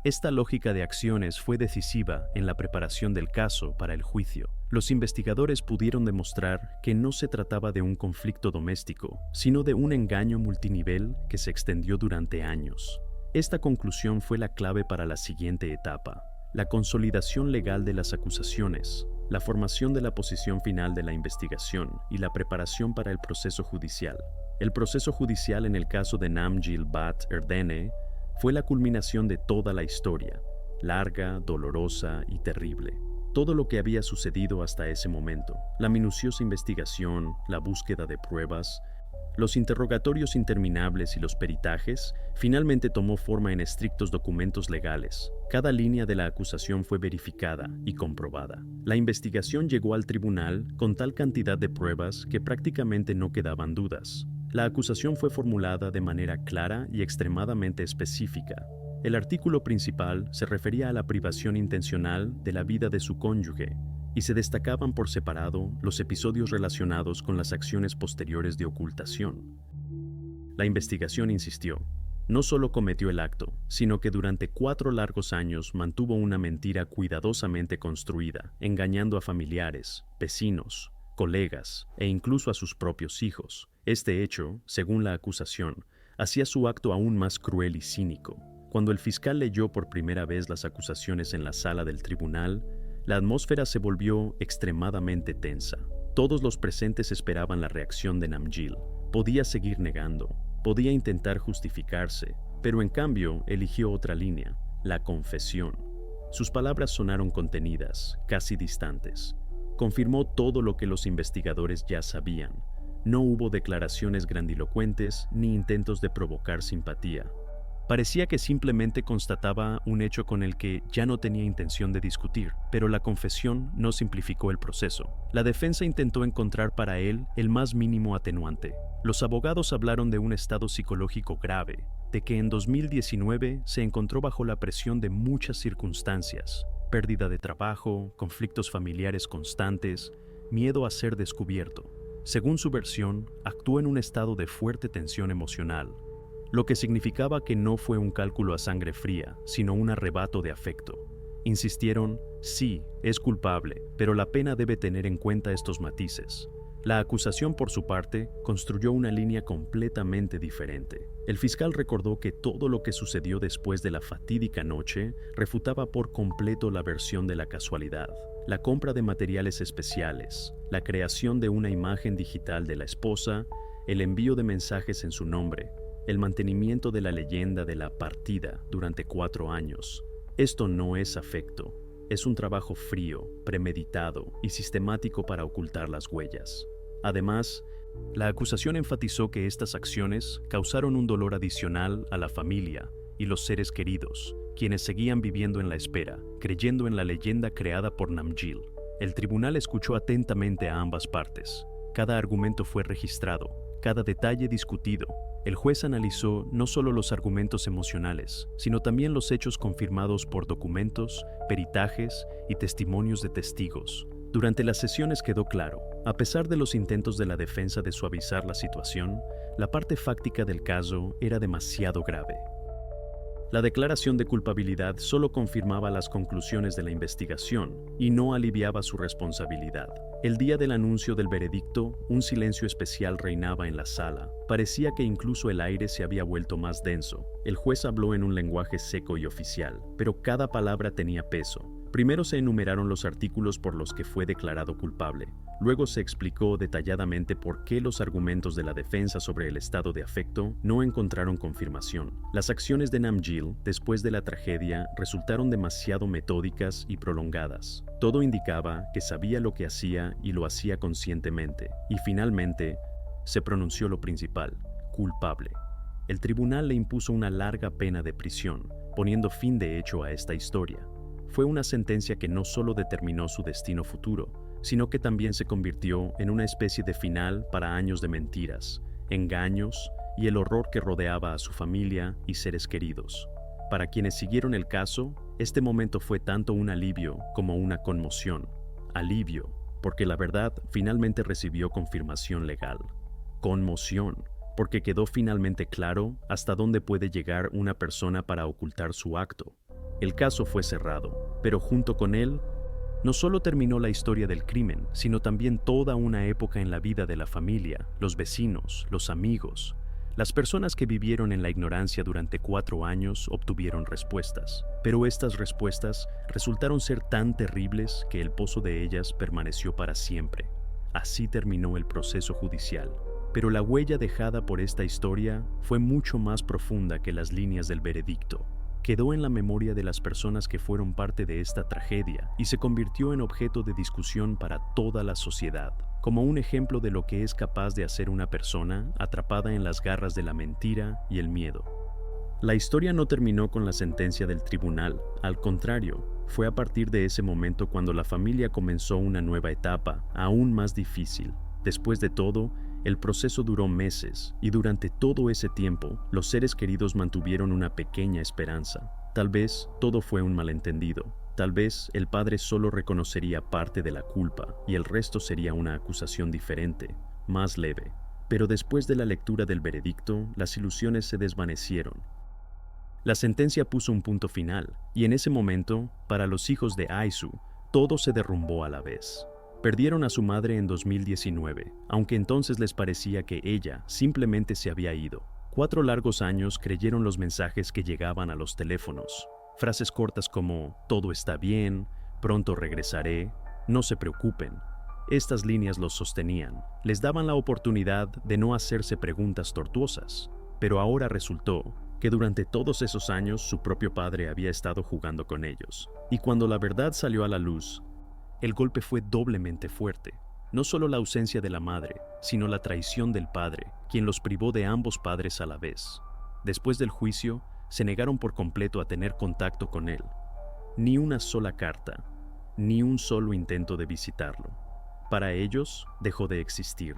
S1: Esta lógica de acciones fue decisiva en la preparación del caso para el juicio. Los investigadores pudieron demostrar que no se trataba de un conflicto doméstico, sino de un engaño multinivel que se extendió durante años. Esta conclusión fue la clave para la siguiente etapa: la consolidación legal de las acusaciones, la formación de la posición final de la investigación y la preparación para el proceso judicial. El proceso judicial en el caso de Namjil Bat Erdene fue la culminación de toda la historia, larga, dolorosa y terrible. Todo lo que había sucedido hasta ese momento, la minuciosa investigación, la búsqueda de pruebas, los interrogatorios interminables y los peritajes, finalmente tomó forma en estrictos documentos legales. Cada línea de la acusación fue verificada y comprobada. La investigación llegó al tribunal con tal cantidad de pruebas que prácticamente no quedaban dudas. La acusación fue formulada de manera clara y extremadamente específica. El artículo principal se refería a la privación intencional de la vida de su cónyuge, y se destacaban por separado los episodios relacionados con las acciones posteriores de ocultación. La investigación insistió. No solo cometió el acto, sino que durante 4 largos años mantuvo una mentira cuidadosamente construida, engañando a familiares, vecinos, colegas e incluso a sus propios hijos. Este hecho, según la acusación, hacía su acto aún más cruel y cínico. Cuando el fiscal leyó por primera vez las acusaciones en la sala del tribunal, la atmósfera se volvió extremadamente tensa. Todos los presentes esperaban la reacción de Namjil. Podía seguir negando, podía intentar justificarse, pero en cambio eligió otra línea: la confesión. Sus palabras sonaron contenidas, casi distantes. Confirmó todo lo que los investigadores ya sabían. No hubo declaraciones grandilocuentes ni intentos de provocar simpatía. Parecía que simplemente constataba un hecho con el que ya no tenía intención de discutir, pero la confesión no simplificó el proceso. La defensa intentó encontrar para él el más mínimo atenuante. Los abogados hablaron de un estado psicológico grave, de que en 2019 se encontró bajo la presión de muchas circunstancias: pérdida de trabajo, conflictos familiares constantes, miedo a ser descubierto. Según su versión, actuó en un estado de fuerte tensión emocional, lo que significaba que no fue un cálculo a sangre fría, sino un arrebato de afecto. Insistieron: sí, es culpable, pero la pena debe tener en cuenta estos matices. La acusación, por su parte, construyó una línea completamente diferente. El fiscal recordó que todo lo que sucedió después de la fatídica noche refutaba por completo la versión de la casualidad. La compra de materiales especiales, la creación de una imagen digital de la esposa, el envío de mensajes en su nombre, el mantenimiento de la leyenda de la partida durante 4 años. Esto no es afecto, es un trabajo frío, premeditado y sistemático para ocultar las huellas. Además, la acusación enfatizó que estas acciones causaron un dolor adicional a la familia y los seres queridos, quienes seguían viviendo en la espera, creyendo en la leyenda creada por Namjil. El tribunal escuchó atentamente a ambas partes. Cada argumento fue registrado, cada detalle discutido. El juez analizó no solo los argumentos emocionales, sino también los hechos confirmados por documentos, peritajes y testimonios de testigos. Durante las sesiones quedó claro, a pesar de los intentos de la defensa de suavizar la situación, la parte fáctica del caso era demasiado grave. La declaración de culpabilidad solo confirmaba las conclusiones de la investigación y no aliviaba su responsabilidad. El día del anuncio del veredicto, un silencio especial reinaba en la sala. Parecía que incluso el aire se había vuelto más denso. El juez habló en un lenguaje seco y oficial, pero cada palabra tenía peso. Primero se enumeraron los artículos por los que fue declarado culpable. Luego se explicó detalladamente por qué los argumentos de la defensa sobre el estado de afecto no encontraron confirmación. Las acciones de Namjil, después de la tragedia, resultaron demasiado metódicas y prolongadas. Todo indicaba que sabía lo que hacía y lo hacía conscientemente. Y finalmente, se pronunció lo principal: culpable. El tribunal le impuso una larga pena de prisión, poniendo fin de hecho a esta historia. Fue una sentencia que no solo determinó su destino futuro, sino que también se convirtió en una especie de final para años de mentiras, engaños y el horror que rodeaba a su familia y seres queridos. Para quienes siguieron el caso, este momento fue tanto un alivio como una conmoción. Alivio, porque la verdad finalmente recibió confirmación legal. Conmoción, porque quedó finalmente claro hasta dónde puede llegar una persona para ocultar su acto. El caso fue cerrado, pero junto con él, no solo terminó la historia del crimen, sino también toda una época en la vida de la familia, los vecinos, los amigos. Las personas que vivieron en la ignorancia durante 4 años obtuvieron respuestas, pero estas respuestas resultaron ser tan terribles que el pozo de ellas permaneció para siempre. Así terminó el proceso judicial. Pero la huella dejada por esta historia fue mucho más profunda que las líneas del veredicto. Quedó en la memoria de las personas que fueron parte de esta tragedia y se convirtió en objeto de discusión para toda la sociedad, como un ejemplo de lo que es capaz de hacer una persona atrapada en las garras de la mentira y el miedo. La historia no terminó con la sentencia del tribunal, al contrario, fue a partir de ese momento cuando la familia comenzó una nueva etapa, aún más difícil. Después de todo, el proceso duró meses y durante todo ese tiempo, los seres queridos mantuvieron una pequeña esperanza. Tal vez todo fue un malentendido. Tal vez el padre solo reconocería parte de la culpa y el resto sería una acusación diferente, más leve. Pero después de la lectura del veredicto, las ilusiones se desvanecieron. La sentencia puso un punto final, y en ese momento, para los hijos de Aisu, todo se derrumbó a la vez. Perdieron a su madre en 2019, aunque entonces les parecía que ella simplemente se había ido. 4 largos años creyeron los mensajes que llegaban a los teléfonos. Frases cortas como "todo está bien", "pronto regresaré", "no se preocupen". Estas líneas los sostenían, les daban la oportunidad de no hacerse preguntas tortuosas. Pero ahora resultó que durante todos esos años su propio padre había estado jugando con ellos. Y cuando la verdad salió a la luz, el golpe fue doblemente fuerte. No solo la ausencia de la madre, sino la traición del padre, quien los privó de ambos padres a la vez. Después del juicio, se negaron por completo a tener contacto con él. Ni una sola carta, ni un solo intento de visitarlo. Para ellos, dejó de existir,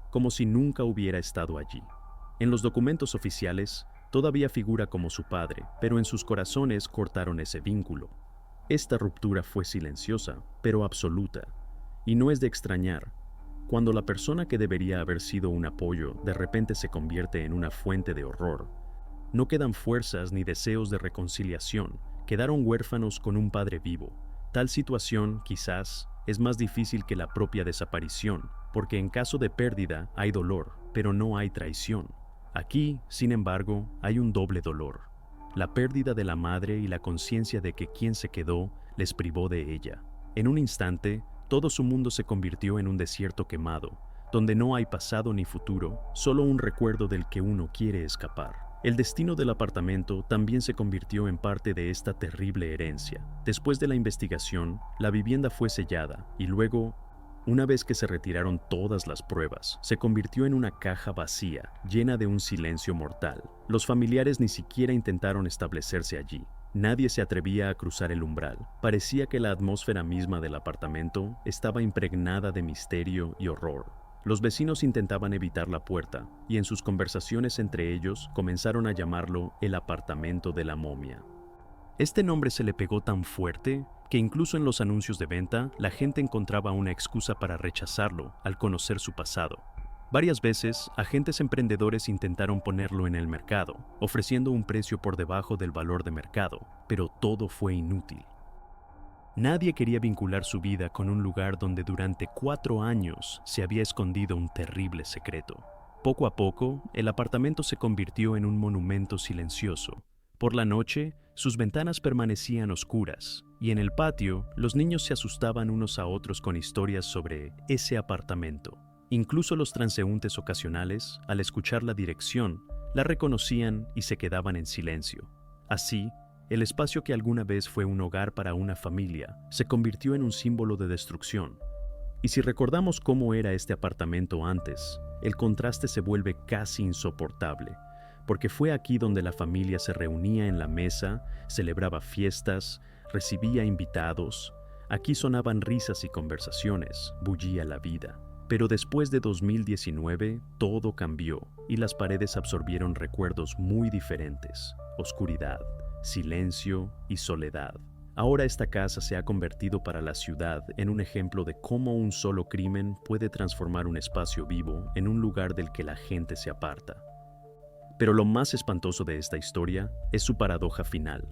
S1: como si nunca hubiera estado allí. En los documentos oficiales, todavía figura como su padre, pero en sus corazones cortaron ese vínculo. Esta ruptura fue silenciosa, pero absoluta. Y no es de extrañar, cuando la persona que debería haber sido un apoyo de repente se convierte en una fuente de horror. No quedan fuerzas ni deseos de reconciliación, quedaron huérfanos con un padre vivo. Tal situación, quizás, es más difícil que la propia desaparición, porque en caso de pérdida hay dolor, pero no hay traición. Aquí, sin embargo, hay un doble dolor. La pérdida de la madre y la conciencia de que quien se quedó les privó de ella. En un instante, todo su mundo se convirtió en un desierto quemado, donde no hay pasado ni futuro, solo un recuerdo del que uno quiere escapar. El destino del apartamento también se convirtió en parte de esta terrible herencia. Después de la investigación, la vivienda fue sellada y luego, una vez que se retiraron todas las pruebas, se convirtió en una caja vacía, llena de un silencio mortal. Los familiares ni siquiera intentaron establecerse allí. Nadie se atrevía a cruzar el umbral. Parecía que la atmósfera misma del apartamento estaba impregnada de misterio y horror. Los vecinos intentaban evitar la puerta, y en sus conversaciones entre ellos comenzaron a llamarlo el apartamento de la momia. Este nombre se le pegó tan fuerte que incluso en los anuncios de venta la gente encontraba una excusa para rechazarlo al conocer su pasado. Varias veces, agentes emprendedores intentaron ponerlo en el mercado, ofreciendo un precio por debajo del valor de mercado, pero todo fue inútil. Nadie quería vincular su vida con un lugar donde durante 4 años se había escondido un terrible secreto. Poco a poco, el apartamento se convirtió en un monumento silencioso. Por la noche, sus ventanas permanecían oscuras, y en el patio, los niños se asustaban unos a otros con historias sobre ese apartamento. Incluso los transeúntes ocasionales, al escuchar la dirección, la reconocían y se quedaban en silencio. Así, el espacio que alguna vez fue un hogar para una familia se convirtió en un símbolo de destrucción. Y si recordamos cómo era este apartamento antes, el contraste se vuelve casi insoportable, porque fue aquí donde la familia se reunía en la mesa, celebraba fiestas, recibía invitados. Aquí sonaban risas y conversaciones, bullía la vida. Pero después de 2019, todo cambió y las paredes absorbieron recuerdos muy diferentes: oscuridad, silencio y soledad. Ahora esta casa se ha convertido para la ciudad en un ejemplo de cómo un solo crimen puede transformar un espacio vivo en un lugar del que la gente se aparta. Pero lo más espantoso de esta historia es su paradoja final.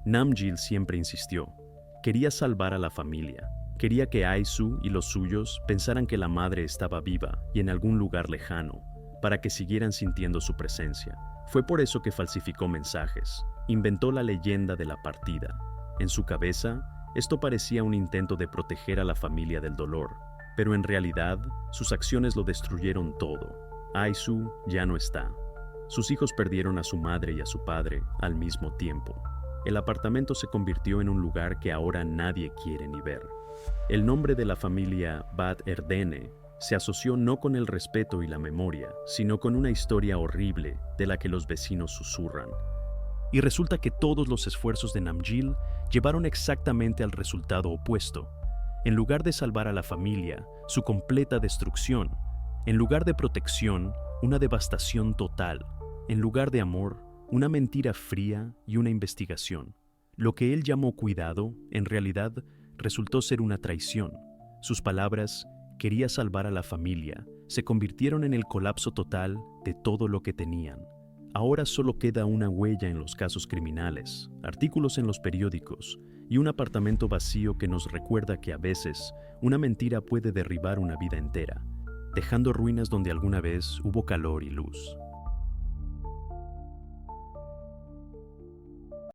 S1: Namgil siempre insistió. Quería salvar a la familia. Quería que Aisu y los suyos pensaran que la madre estaba viva y en algún lugar lejano, para que siguieran sintiendo su presencia. Fue por eso que falsificó mensajes, inventó la leyenda de la partida. En su cabeza, esto parecía un intento de proteger a la familia del dolor, pero en realidad, sus acciones lo destruyeron todo. Aisu ya no está. Sus hijos perdieron a su madre y a su padre al mismo tiempo. El apartamento se convirtió en un lugar que ahora nadie quiere ni ver. El nombre de la familia Bad Erdene se asoció no con el respeto y la memoria, sino con una historia horrible de la que los vecinos susurran. Y resulta que todos los esfuerzos de Namgil llevaron exactamente al resultado opuesto. En lugar de salvar a la familia, su completa destrucción. En lugar de protección, una devastación total. En lugar de amor, una mentira fría y una investigación. Lo que él llamó cuidado, en realidad, resultó ser una traición. Sus palabras, quería salvar a la familia, se convirtieron en el colapso total de todo lo que tenían. Ahora solo queda una huella en los casos criminales, artículos en los periódicos y un apartamento vacío que nos recuerda que a veces una mentira puede derribar una vida entera, dejando ruinas donde alguna vez hubo calor y luz.